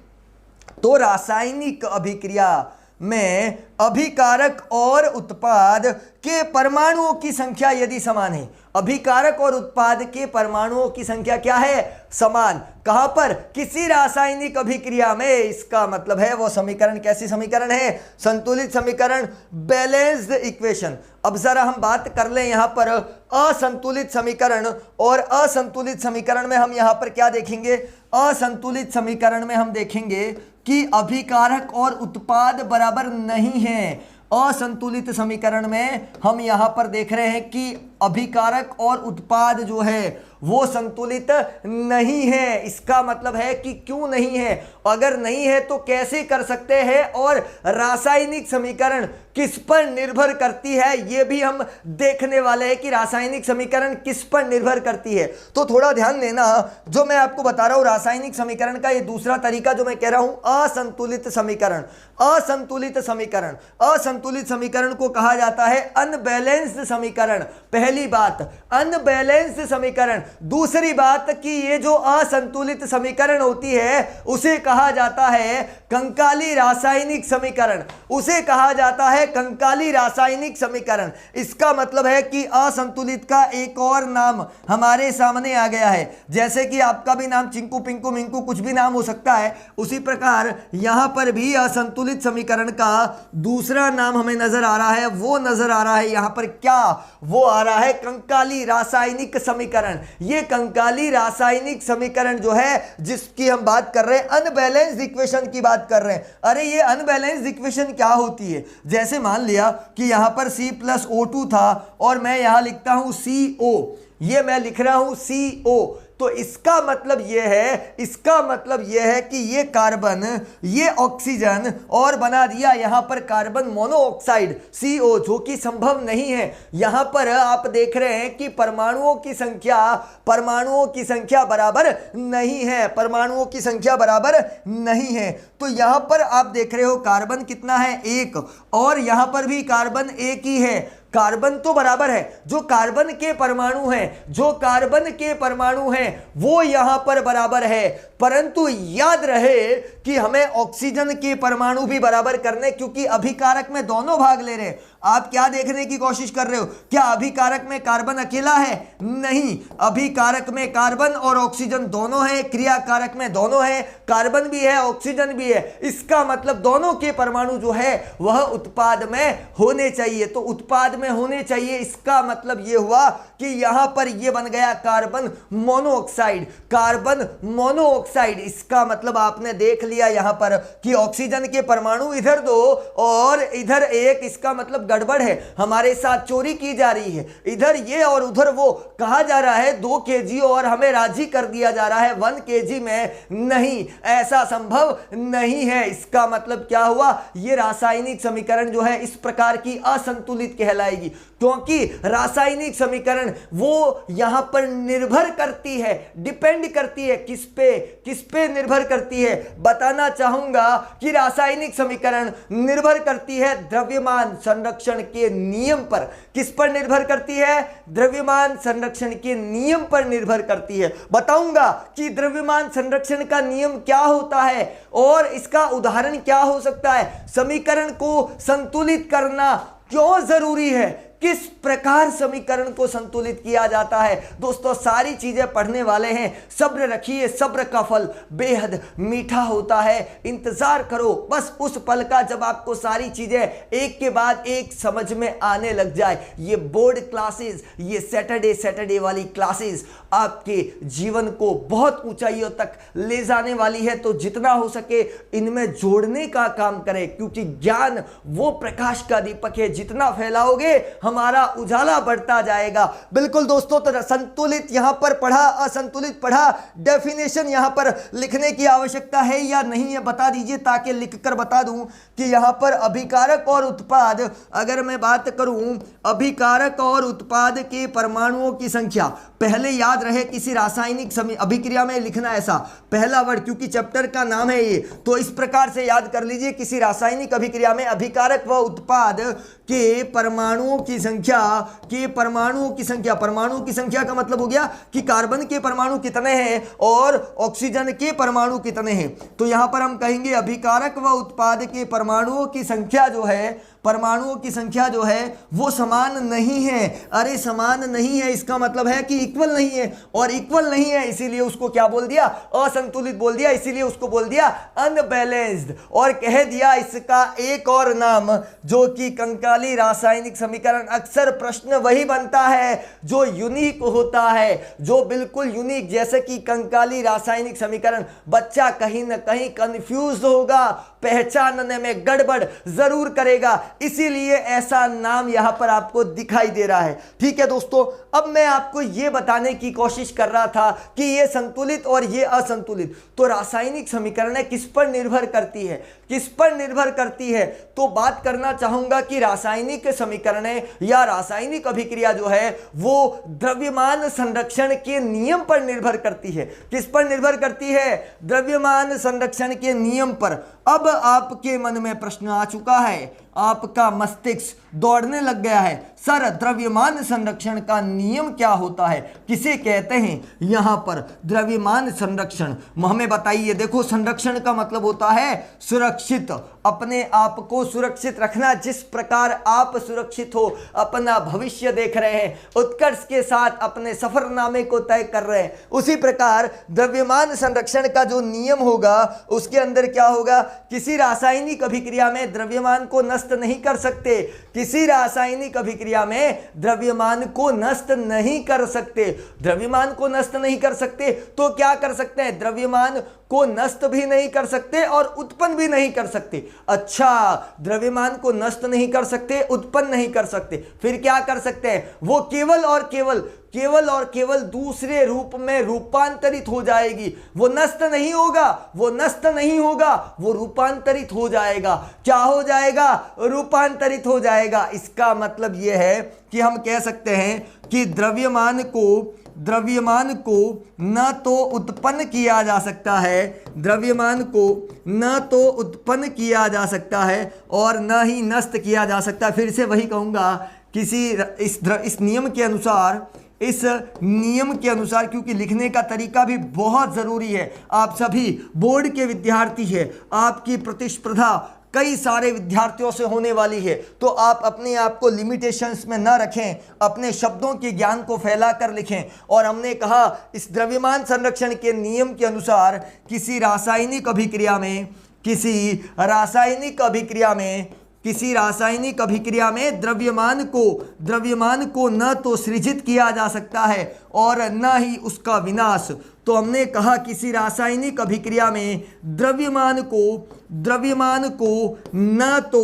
तो रासायनिक अभिक्रिया में अभिकारक और उत्पाद के परमाणुओं की संख्या यदि समान है, अभिकारक और उत्पाद के परमाणुओं की संख्या क्या है, समान। कहां पर, किसी रासायनिक अभिक्रिया में। इसका मतलब है वो समीकरण कैसी समीकरण है, संतुलित समीकरण, बैलेंस्ड इक्वेशन। अब जरा हम बात कर लें यहां पर असंतुलित समीकरण, और असंतुलित समीकरण में हम यहां पर क्या देखेंगे, असंतुलित समीकरण में हम देखेंगे कि अभिकारक और उत्पाद बराबर नहीं है। असंतुलित समीकरण में हम यहां पर देख रहे हैं कि अभिकारक और उत्पाद जो है वो संतुलित नहीं है। इसका मतलब है कि क्यों नहीं है, अगर नहीं है तो कैसे कर सकते हैं, और रासायनिक समीकरण किस पर निर्भर करती है ये भी हम देखने वाले हैं कि रासायनिक समीकरण किस पर निर्भर करती है। तो थोड़ा ध्यान देना, जो मैं आपको बता रहा हूं रासायनिक समीकरण का ये दूसरा तरीका जो मैं कह रहा हूं, असंतुलित समीकरण। असंतुलित समीकरण, असंतुलित समीकरण को कहा जाता है अनबैलेंस्ड समीकरण। पहली बात अनबैलेंस्ड समीकरण। दूसरी बात कि ये जो असंतुलित समीकरण होती है उसे कहा जाता है कंकाली रासायनिक समीकरण, उसे कहा जाता है कंकाली रासायनिक समीकरण। इसका मतलब है कि असंतुलित का एक और नाम हमारे सामने आ गया है। जैसे कि आपका भी नाम चिंकू पिंकू मिंकू कुछ भी नाम हो सकता है, उसी प्रकार यहां पर भी असंतुलित समीकरण का दूसरा नाम हमें नजर आ रहा है। वो नजर आ रहा है यहां पर क्या, वो आ रहा है कंकाली रासायनिक समीकरण। ये कंकाली रासायनिक समीकरण जो है जिसकी हम बात कर रहे हैं, अनबैलेंस्ड इक्वेशन की बात कर रहे हैं। अरे ये अनबैलेंस्ड इक्वेशन क्या होती है, जैसे मान लिया कि यहां पर C+O2 था और मैं यहां लिखता हूं CO, ये मैं लिख रहा हूं CO, तो इसका मतलब यह है, इसका मतलब यह है कि ये कार्बन, ये ऑक्सीजन और बना दिया यहां पर कार्बन मोनोऑक्साइड CO, जो कि संभव नहीं है। यहां पर आप देख रहे हैं कि परमाणुओं की संख्या बराबर नहीं है, परमाणुओं की संख्या बराबर नहीं है। तो यहां पर आप देख रहे हो कार्बन कितना है, 1, और यहां पर भी कार्बन 1 ही है। कार्बन तो बराबर है, जो कार्बन के परमाणु हैं, जो कार्बन के परमाणु हैं वो यहां पर बराबर है, परंतु याद रहे कि हमें ऑक्सीजन के परमाणु भी बराबर करने, क्योंकि अभिकारक में दोनों भाग ले रहे हैं। आप क्या देखने की कोशिश कर रहे हो, क्या अभिकारक में कार्बन अकेला है, नहीं, अभिकारक में कार्बन और ऑक्सीजन दोनों है, क्रियाकारक में दोनों है, कार्बन भी है ऑक्सीजन भी है। इसका मतलब दोनों के परमाणु जो है वह उत्पाद में होने चाहिए। तो उत्पाद में होने चाहिए, इसका मतलब यह हुआ कि यहां पर यह बन गया कार्बन मोनोऑक्साइड, कार्बन मोनोऑक्साइड। इसका मतलब आपने देख लिया यहां पर कि ऑक्सीजन के परमाणु इधर 2 और इधर 1, इसका मतलब गड़बड़ है, हमारे साथ चोरी की जा रही है। इधर ये और उधर वो, कहा जा रहा है 2 kg और हमें राजी कर दिया जा रहा है 1 kg में, नहीं, ऐसा संभव नहीं है। इसका मतलब क्या हुआ, ये रासायनिक समीकरण जो है इस प्रकार की असंतुलित कहलाएगी, क्योंकि रासायनिक समीकरण वो यहां पर निर्भर करती है, डिपेंड करती है, किस पे निर्भर करती है। बताना चाहूंगा कि रासायनिक समीकरण निर्भर करती है द्रव्यमान संरक्षण के नियम पर। किस पर निर्भर करती है, द्रव्यमान संरक्षण के नियम पर निर्भर करती है। बताऊंगा कि द्रव्यमान संरक्षण का नियम क्या होता है और इसका उदाहरण क्या हो सकता है, समीकरण को संतुलित करना क्यों जरूरी है, किस प्रकार समीकरण को संतुलित किया जाता है। दोस्तों सारी चीजें पढ़ने वाले हैं, सब्र रखिए, सब्र का फल बेहद मीठा होता है। इंतजार करो बस उस पल का जब आपको सारी चीजें एक के बाद एक समझ में आने लग जाए। ये बोर्ड क्लासेस, ये सैटरडे वाली क्लासेस आपके जीवन को बहुत ऊंचाइयों तक ले जाने वाली है। तो जितना हो सके इनमें जोड़ने का काम करें, क्योंकि ज्ञान वो प्रकाश का दीपक है, जितना फैलाओगे हमारा उजाला बढ़ता जाएगा। बिल्कुल दोस्तों, तो संतुलित यहां पर पढ़ा, असंतुलित पढ़ा, डेफिनेशन यहां पर लिखने की आवश्यकता है या नहीं है बता दीजिए, ताकि लिखकर बता दूं कि यहां पर अभिकारक और उत्पाद, अगर मैं बात करूं अभिकारक और उत्पाद के परमाणुओं की संख्या, पहले याद रहे किसी रासायनिक अभिक्रिया में लिखना ऐसा पहला वर्ड, क्योंकि चैप्टर का नाम है ये, तो इस प्रकार से याद कर लीजिए, किसी रासायनिक अभिक्रिया में अभिकारक व उत्पाद के परमाणुओं की संख्या, परमाणुओं की संख्या का मतलब हो गया कि कार्बन के परमाणु कितने हैं और ऑक्सीजन के परमाणु कितने हैं। तो यहां पर हम कहेंगे अभिकारक व उत्पाद के परमाणुओं की संख्या जो है वो समान नहीं है। अरे समान नहीं है, इसका मतलब है कि इक्वल नहीं है, और इक्वल नहीं है इसीलिए उसको क्या बोल दिया, असंतुलित बोल दिया, इसीलिए उसको बोल दिया अनबैलेंस्ड, और कह दिया इसका एक और नाम, जो कि कंकाली रासायनिक समीकरण। अक्सर प्रश्न वही बनता है जो यूनिक होता है, जो बिल्कुल यूनिक, जैसे कि कंकाली रासायनिक समीकरण। बच्चा कहीं ना कहीं कंफ्यूज होगा, पहचानने में गड़बड़ जरूर करेगा, इसीलिए ऐसा नाम यहां पर आपको दिखाई दे रहा है। ठीक है दोस्तों, अब मैं आपको यह बताने की कोशिश कर रहा था कि यह संतुलित और यह असंतुलित, तो रासायनिक समीकरण किस पर निर्भर करती है, तो बात करना चाहूंगा कि रासायनिक समीकरण या रासायनिक अभिक्रिया जो है वो द्रव्यमान संरक्षण के नियम पर निर्भर करती है। किस पर निर्भर करती है? द्रव्यमान संरक्षण के नियम पर। अब आपके मन में प्रश्न आ चुका है, आपका मस्तिष्क दौड़ने लग गया है, सर द्रव्यमान संरक्षण का नियम क्या होता है, किसे कहते हैं यहां पर द्रव्यमान संरक्षण, हमें बताइए। देखो, संरक्षण का मतलब होता है सुरक्षित, अपने आप को सुरक्षित रखना। जिस प्रकार आप सुरक्षित हो, अपना भविष्य देख रहे हैं, उत्कर्ष के साथ अपने सफरनामे को तय कर रहे हैं, उसी प्रकार द्रव्यमान संरक्षण का जो नियम होगा उसके अंदर क्या होगा, किसी रासायनिक अभिक्रिया में द्रव्यमान को नष्ट नहीं कर सकते, किसी रासायनिक अभिक्रिया में द्रव्यमान को नष्ट नहीं कर सकते। द्रव्यमान को नष्ट नहीं कर सकते तो क्या कर सकते हैं? द्रव्यमान को नष्ट भी नहीं कर सकते और उत्पन्न भी नहीं कर सकते। अच्छा, द्रव्यमान को नष्ट नहीं कर सकते, उत्पन्न नहीं कर सकते, फिर क्या कर सकते हैं? वो केवल और केवल दूसरे रूप में रूपांतरित हो जाएगी। वो नष्ट नहीं होगा, वो रूपांतरित हो जाएगा। क्या हो जाएगा? रूपांतरित हो जाएगा। इसका मतलब यह है कि हम कह सकते हैं कि द्रव्यमान को न तो उत्पन्न किया जा सकता है, और न ही नष्ट किया जा सकता है। फिर से वही कहूंगा, इस नियम के अनुसार, क्योंकि लिखने का तरीका भी बहुत जरूरी है। आप सभी बोर्ड के विद्यार्थी हैं, आपकी प्रतिस्पर्धा कई सारे विद्यार्थियों से होने वाली है, तो आप अपने आप को लिमिटेशंस में न रखें, अपने शब्दों के ज्ञान को फैला कर लिखें। और हमने कहा इस द्रव्यमान संरक्षण के नियम के अनुसार किसी रासायनिक अभिक्रिया में द्रव्यमान को न तो सृजित किया जा सकता है और न ही उसका विनाश। तो हमने कहा किसी रासायनिक अभिक्रिया में द्रव्यमान को न तो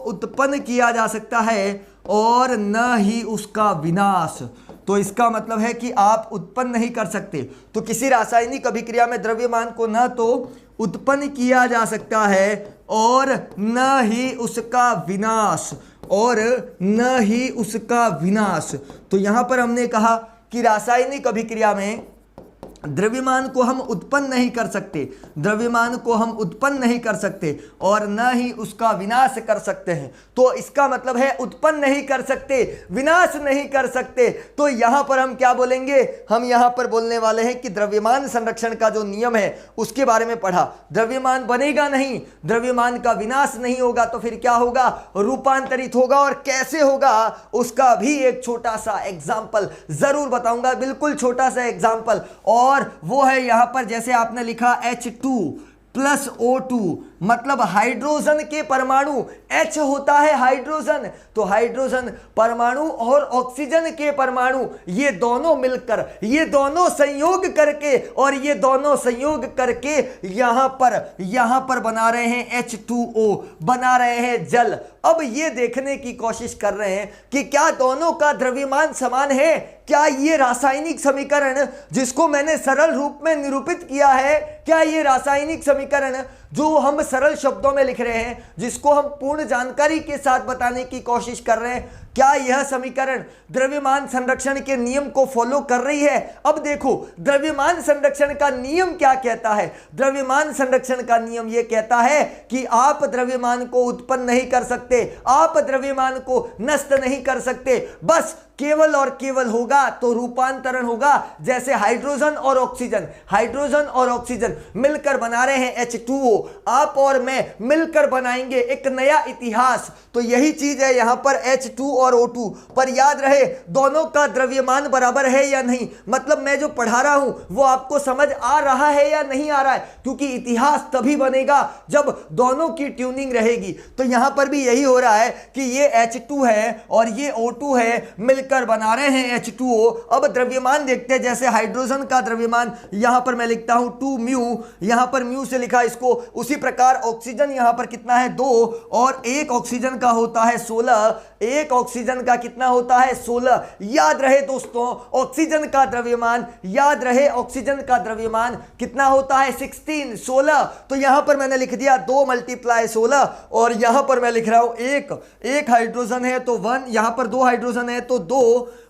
उत्पन्न किया जा सकता है और न ही उसका विनाश। तो इसका मतलब है कि आप उत्पन्न नहीं कर सकते। तो किसी रासायनिक अभिक्रिया में द्रव्यमान को न तो उत्पन्न किया जा सकता है और न ही उसका विनाश, तो यहां पर हमने कहा कि रासायनिक अभिक्रिया में द्रव्यमान को हम उत्पन्न नहीं कर सकते और न ही उसका विनाश कर सकते हैं। तो इसका मतलब है उत्पन्न नहीं कर सकते, विनाश नहीं कर सकते। तो यहां पर हम क्या बोलेंगे? हम यहां पर बोलने वाले हैं कि द्रव्यमान संरक्षण का जो नियम है उसके बारे में पढ़ा। द्रव्यमान बनेगा नहीं, द्रव्यमान का विनाश नहीं होगा, तो फिर क्या होगा? रूपांतरित होगा। और कैसे होगा उसका भी एक छोटा सा एग्जाम्पल जरूर बताऊंगा, बिल्कुल छोटा सा एग्जाम्पल। और वो है यहां पर जैसे आपने लिखा H2+ प्लस O2, मतलब हाइड्रोजन के परमाणु, H होता है हाइड्रोजन, तो हाइड्रोजन परमाणु और ऑक्सीजन के परमाणु ये दोनों मिलकर, ये दोनों संयोग करके, और ये दोनों संयोग करके यहां पर बना रहे हैं H2O, बना रहे हैं जल। अब ये देखने की कोशिश कर रहे हैं कि क्या दोनों का द्रव्यमान समान है, क्या ये रासायनिक समीकरण जिसको मैंने सरल रूप में निरूपित किया है, क्या ये रासायनिक समीकरण जो हम सरल शब्दों में लिख रहे हैं, जिसको हम पूर्ण जानकारी के साथ बताने की कोशिश कर रहे हैं, क्या यह समीकरण द्रव्यमान संरक्षण के नियम को फॉलो कर रही है? अब देखो, द्रव्यमान संरक्षण का नियम क्या कहता है? द्रव्यमान संरक्षण का नियम यह कहता है कि आप द्रव्यमान को उत्पन्न नहीं कर सकते, आप द्रव्यमान को नष्ट नहीं कर सकते, बस केवल और केवल होगा तो रूपांतरण होगा। जैसे हाइड्रोजन और ऑक्सीजन, हाइड्रोजन और ऑक्सीजन मिलकर बना रहे हैं H2O, आप और मैं मिलकर बनाएंगे एक नया इतिहास। तो यही चीज है यहां पर H2 और O2 पर। याद रहे दोनों का द्रव्यमान बराबर है या नहीं, मतलब मैं जो पढ़ा रहा हूं वो आपको समझ आ रहा है या नहीं आ रहा है, क्योंकि इतिहास तभी बनेगा जब दोनों की ट्यूनिंग रहेगी। तो यहां पर भी यही हो रहा है कि ये H2 है और ये O2 है, मिलकर बना रहे हैं H2O। अब द्रव्यमान देखते हैं, जैसे हाइड्रोजन का द्रव्यमान यहां पर मैं लिखता हूं 2 म्यू, यहां पर म्यू से लिखा इसको, उसी प्रकार ऑक्सीजन यहां पर कितना है 2, और एक ऑक्सीजन का होता है 16, एक ऑक्सीजन का कितना होता है 16। याद रहे दोस्तों ऑक्सीजन का द्रव्यमान, याद रहे ऑक्सीजन का द्रव्यमान कितना होता है 16। तो यहां पर मैंने लिख दिया 2 × 16, और यहां पर मैं लिख रहा हूं एक हाइड्रोजन है तो 1, यहां पर 2 हाइड्रोजन है तो 2,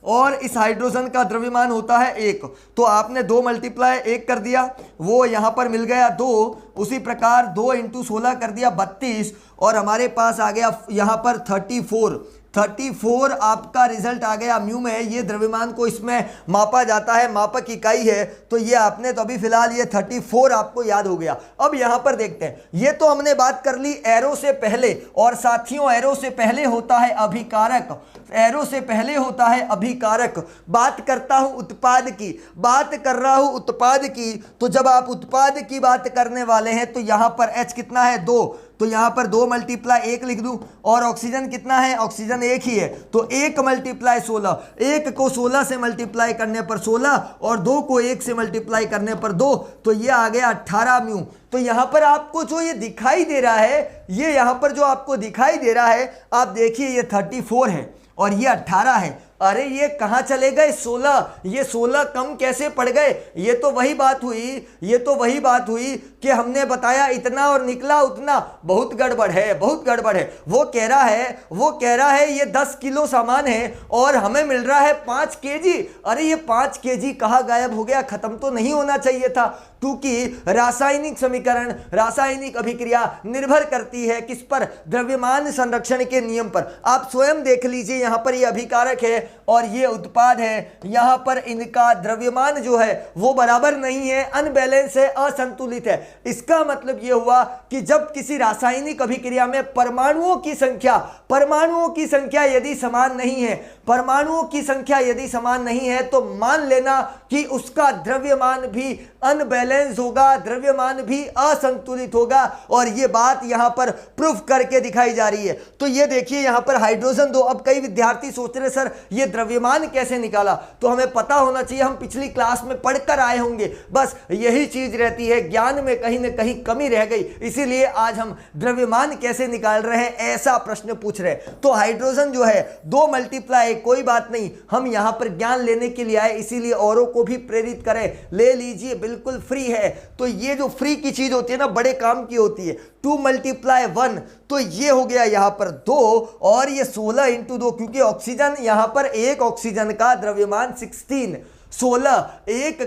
और इस हाइड्रोजन का द्रव्यमान होता है 1। तो आपने 2 × 1 कर दिया, वो यहां पर मिल गया 2, उसी प्रकार 2 × 16 कर दिया 32, और हमारे पास आ गया यहां पर 34 आपका रिजल्ट आ गया म्यू में। ये द्रव्यमान को इसमें मापा जाता है, मापक इकाई है, तो ये आपने तो अभी फिलहाल ये 34 आपको याद हो गया। अब यहां पर देखते हैं, ये तो हमने बात कर ली एरो से पहले, और साथियों एरो से पहले होता है अभिकारक, एरो से पहले होता है अभिकारक। बात करता हूं उत्पाद की, बात कर रहा हूं उत्पाद की, तो जब आप उत्पाद की बात करने वाले हैं तो यहां पर H कितना है 2, तो यहां पर 2 × 1 लिख दूं, और ऑक्सीजन कितना है, ऑक्सीजन 1 ही है, तो 1 × 16, 1 को 16 से मल्टीप्लाई करने पर 16, और 2 को 1 से मल्टीप्लाई करने पर 2, तो ये आ गया 18 म्यू। तो यहां पर आपको जो ये दिखाई दे रहा है, ये यहां पर जो आपको दिखाई दे रहा है, आप देखिए ये 34 है और ये 18 है। अरे ये कहां चले गए 16, ये 16 कम कैसे पड़ गए? ये तो वही बात हुई कि हमने बताया इतना और निकला उतना। बहुत गड़बड़ है, बहुत गड़बड़ है। वो कह रहा है ये 10 किलो सामान है और हमें मिल रहा है 5 केजी। अरे ये 5 केजी कहाँ गायब हो गया? खत्म तो नहीं होना चाहिए था, क्योंकि रासायनिक समीकरण, रासायनिक अभिक्रिया निर्भर करती है किस पर? द्रव्यमान संरक्षण के नियम पर। आप स्वयं देख लीजिए, यहां पर ये अभिकारक है और ये उत्पाद है, यहां पर इनका द्रव्यमान जो है वो बराबर नहीं है, अनबैलेंस है, असंतुलित है। इसका मतलब ये हुआ कि जब किसी रासायनिक अभिक्रिया में परमाणुओं की संख्या यदि समान नहीं है, परमाणुओं की संख्या यदि समान नहीं है, तो मान लेना कि उसका द्रव्यमान भी अनबैलेंस होगा, द्रव्यमान भी असंतुलित होगा। और ये बात यहां पर प्रूफ करके दिखाई जा रही है। तो ये देखिए यहां पर हाइड्रोजन 2। अब कई विद्यार्थी सोच रहे सर ये द्रव्यमान कैसे निकाला? तो हमें पता होना चाहिए, हम पिछली क्लास में पढ़कर आए होंगे। बस यही चीज रहती है, ज्ञान में कहीं ना कहीं कमी रह गई, इसीलिए आज हम द्रव्यमान कैसे निकाल रहे हैं ऐसा प्रश्न पूछ रहे हैं। तो हाइड्रोजन जो है 2 × 1, कोई बात नहीं, हम यहां पर ज्ञान लेने के लिए आए, इसीलिए औरों को भी प्रेरित करें। ले लीजिए, बिल्कुल फ्री है। तो ये जो फ्री की चीज होती है ना, बड़े काम की होती है। 2 × 1, तो ये हो गया यहां पर 2, और ये 16 × 2, क्योंकि ऑक्सीजन यहां पर एक ऑक्सीजन का द्रव्यमान 16, 1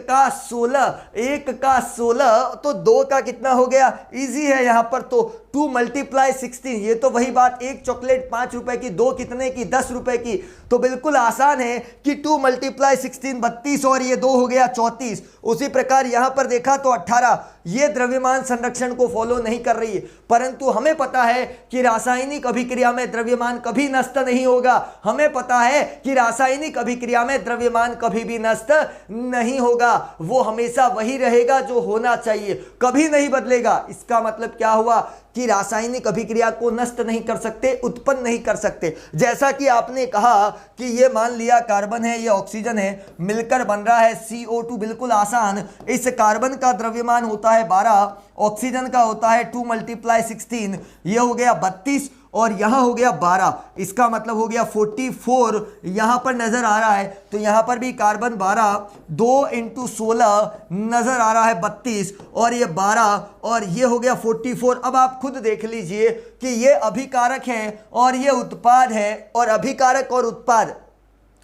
का 16, तो 2 का कितना हो गया? इजी है यहां पर, तो 2 × 16, ये तो वही बात, एक चॉकलेट 5 रुपए की, दो कितने की, 10 रुपए की, तो बिल्कुल आसान है कि 2 × 16 32 और ये 2 हो गया 34। उसी प्रकार यहां पर देखा तो 18, ये द्रव्यमान संरक्षण को फॉलो नहीं कर रही है, परंतु हमें पता है कि रासायनिक अभिक्रिया में द्रव्यमान कभी नष्ट नहीं होगा। हमें पता है कि रासायनिक अभिक्रिया में द्रव्यमान कभी भी नष्ट नहीं होगा, वो हमेशा वही रहेगा जो होना चाहिए, कभी नहीं बदलेगा। इसका मतलब क्या हुआ कि रासायनिक अभिक्रिया को नष्ट नहीं कर सकते, उत्पन्न नहीं कर सकते। जैसा कि आपने कहा कि ये मान लिया कार्बन है, ये ऑक्सीजन है, मिलकर बन रहा है CO2, बिल्कुल आसान। इस कार्बन का द्रव्यमान होता है 12, ऑक्सीजन का होता है 2 × 16, ये हो गया 32 और यहां हो गया 12, इसका मतलब हो गया 44 यहां पर नजर आ रहा है। तो यहां पर भी कार्बन 12, 2 × 16 नजर आ रहा है 32 और ये 12 और ये हो गया 44। अब आप खुद देख लीजिए कि ये अभिकारक है और ये उत्पाद है, और अभिकारक और उत्पाद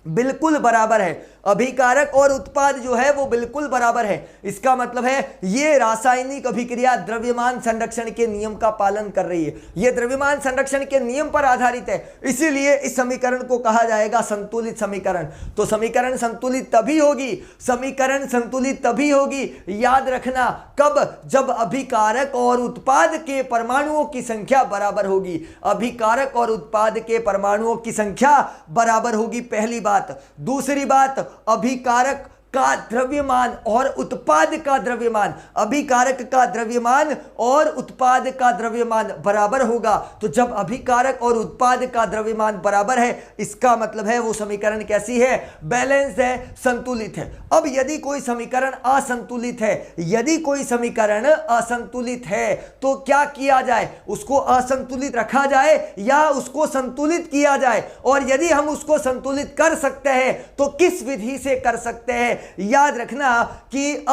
बिल्कुल बराबर है। अभिकारक और उत्पाद जो है वो बिल्कुल बराबर है। इसका मतलब है ये रासायनिक अभिक्रिया द्रव्यमान संरक्षण के नियम का पालन कर रही है, ये द्रव्यमान संरक्षण के नियम पर आधारित है, इसीलिए इस समीकरण को कहा जाएगा संतुलित समीकरण। तो समीकरण संतुलित तभी होगी, समीकरण संतुलित तभी होगी, याद रखना, कब? जब अभिकारक और उत्पाद के परमाणुओं की संख्या बराबर होगी। अभिकारक और उत्पाद के परमाणुओं की संख्या बराबर होगी, पहली बात। दूसरी बात, अभिकारक का द्रव्यमान और उत्पाद का द्रव्यमान, अभिकारक का द्रव्यमान और उत्पाद का द्रव्यमान बराबर होगा। तो जब अभिकारक और उत्पाद का द्रव्यमान बराबर है, इसका मतलब है वो समीकरण कैसी है? बैलेंस है, संतुलित है। अब यदि कोई समीकरण असंतुलित है, यदि कोई समीकरण असंतुलित है तो क्या किया जाए? उसको असंतुलित रखा जाए या उसको संतुलित किया जाए? और यदि हम उसको संतुलित कर सकते हैं तो किस विधि से कर सकते हैं? याद रखना कि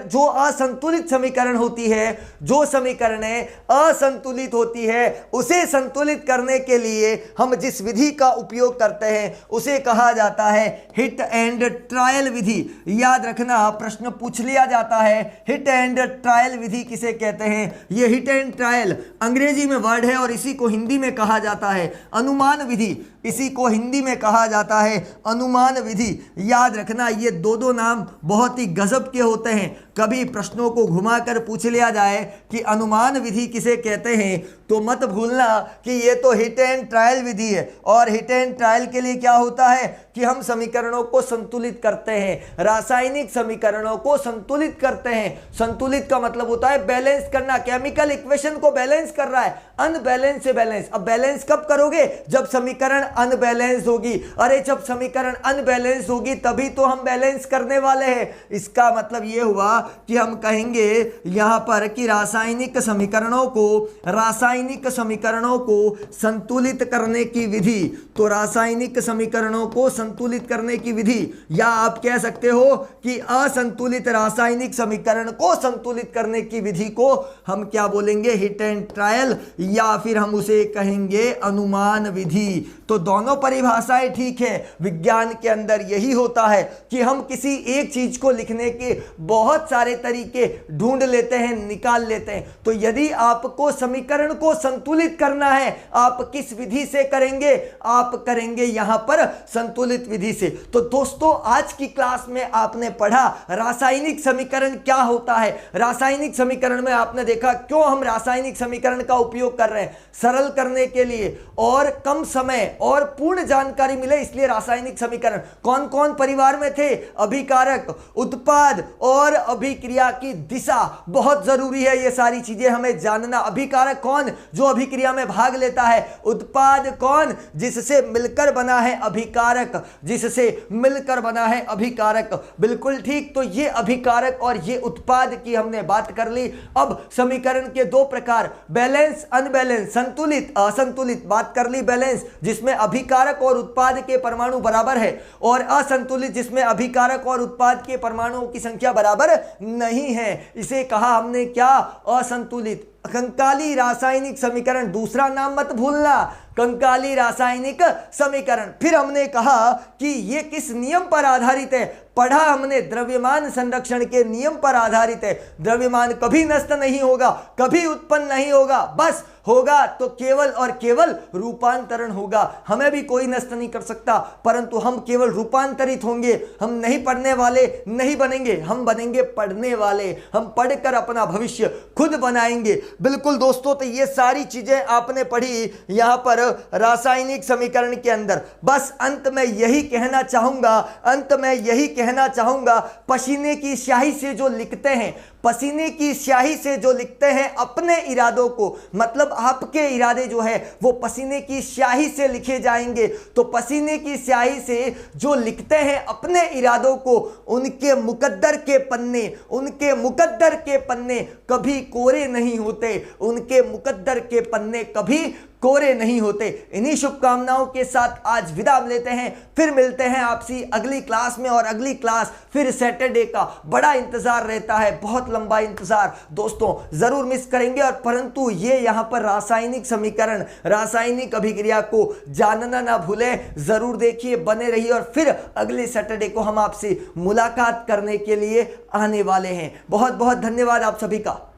जो असंतुलित समीकरण होती है, जो समीकरणें असंतुलित होती है, उसे संतुलित करने के लिए हम जिस विधि का उपयोग करते हैं उसे कहा जाता है हिट एंड ट्रायल विधि। याद रखना, प्रश्न पूछ लिया जाता है हिट एंड ट्रायल विधि किसे कहते हैं? ये हिट एंड ट्रायल अंग्रेजी में वर्ड है और इसी को हिंदी में कहा जाता है अनुमान विधि, इसी को हिंदी में कहा जाता है अनुमान विधि। याद रखना, ये दो नाम बहुत ही गजब के होते हैं। कभी प्रश्नों को घुमाकर पूछ लिया जाए कि अनुमान विधि किसे कहते हैं तो मत भूलना कि ये तो हिट एंड ट्रायल विधि है। और हिट एंड ट्रायल के लिए क्या होता है कि हम समीकरणों को संतुलित करते हैं, रासायनिक समीकरणों को संतुलित करते हैं। संतुलित का मतलब होता है बैलेंस करना, केमिकल इक्वेशन को बैलेंस कर रहा है, अनबैलेंस से बैलेंस। अब बैलेंस कब करोगे? जब समीकरण अनबैलेंस होगी। अरे जब समीकरण अनबैलेंस होगी तभी तो हम बैलेंस करने वाले हैं। इसका मतलब यह हुआ कि हम कहेंगे यहां पर कि रासायनिक समीकरणों को संतुलित करने की विधि। तो रासायनिक समीकरणों को संतुलित करने की विधि, या आप कह सकते हो कि असंतुलित रासायनिक समीकरण को संतुलित करने की विधि को हम क्या बोलेंगे? हिट एंड ट्रायल, या फिर हम उसे कहेंगे अनुमान विधि। तो दोनों परिभाषाएं ठीक है। विज्ञान के अंदर यही होता है कि हम किसी एक चीज को लिखने के बहुत सारे तरीके ढूंढ लेते हैं, निकाल लेते हैं। तो यदि आपको समीकरण को संतुलित करना है, आप किस विधि से करेंगे? आप करेंगे यहां पर संतुलित विधि से। तो दोस्तों, आज की क्लास में आपने पढ़ा रासायनिक समीकरण क्या होता है। रासायनिक समीकरण में आपने देखा क्यों हम रासायनिक समीकरण का उपयोग कर रहे हैं, सरल करने के लिए और कम समय और पूर्ण जानकारी मिले, इसलिए रासायनिक समीकरण कौन कौन परिवार में थे? अभिकारक, उत्पाद और अभिक्रिया की दिशा। बहुत जरूरी है ये सारी चीजें हमें जानना। अभिकारक कौन? जो अभिक्रिया में भाग लेता है। उत्पाद कौन? जिससे मिलकर बना है अभिकारक, जिससे मिलकर बना है अभिकारक। बिल्कुल ठीक। तो ये अभिकारक और ये उत्पाद की हमने बात कर ली। अब समीकरण के दो प्रकार, बैलेंस, अनबैलेंस, संतुलित, असंतुलित, बात कर ली बैलेंस जिसमें अभिकारक और उत्पाद के परमाणु बराबर है, और असंतुलित जिसमें अभिकारक और उत्पाद के परमाणुओं की संख्या बराबर नहीं है। इसे कहा हमने क्या? असंतुलित। कंकाली रासायनिक समीकरण, दूसरा नाम मत भूलना, कंकाली रासायनिक समीकरण। फिर हमने कहा कि यह किस नियम पर आधारित है? पढ़ा हमने द्रव्यमान संरक्षण के नियम पर आधारित है। द्रव्यमान कभी नष्ट नहीं होगा, कभी उत्पन्न नहीं होगा, बस होगा तो केवल और केवल रूपांतरण होगा। हमें भी कोई नष्ट नहीं कर सकता, परंतु हम केवल रूपांतरित होंगे। हम नहीं पढ़ने वाले नहीं बनेंगे, हम बनेंगे पढ़ने वाले। हम पढ़कर अपना भविष्य खुद बनाएंगे। बिल्कुल दोस्तों, तो ये सारी चीजें आपने पढ़ी यहां पर रासायनिक समीकरण के अंदर। बस अंत में यही कहना चाहूंगा, पसीने की स्याही से जो लिखते हैं, पसीने की स्याही से जो लिखते हैं अपने इरादों को, मतलब आपके इरादे जो है वो पसीने की स्याही से लिखे जाएंगे। तो पसीने की स्याही से जो लिखते हैं अपने इरादों को, उनके मुकद्दर के पन्ने कभी कोरे नहीं होते, उनके मुकद्दर के पन्ने कभी कोरे नहीं होते। इन्हीं शुभकामनाओं के साथ आज विदा लेते हैं। फिर मिलते हैं आपसी अगली क्लास में, और अगली क्लास फिर सैटरडे का बड़ा इंतजार रहता है, बहुत लंबा इंतजार दोस्तों, जरूर मिस करेंगे। और परंतु ये यहाँ पर रासायनिक समीकरण, रासायनिक अभिक्रिया को जानना ना भूलें, जरूर देखिए, बने रहिए। और फिर अगले सैटरडे को हम आपसे मुलाकात करने के लिए आने वाले हैं। बहुत बहुत धन्यवाद आप सभी का।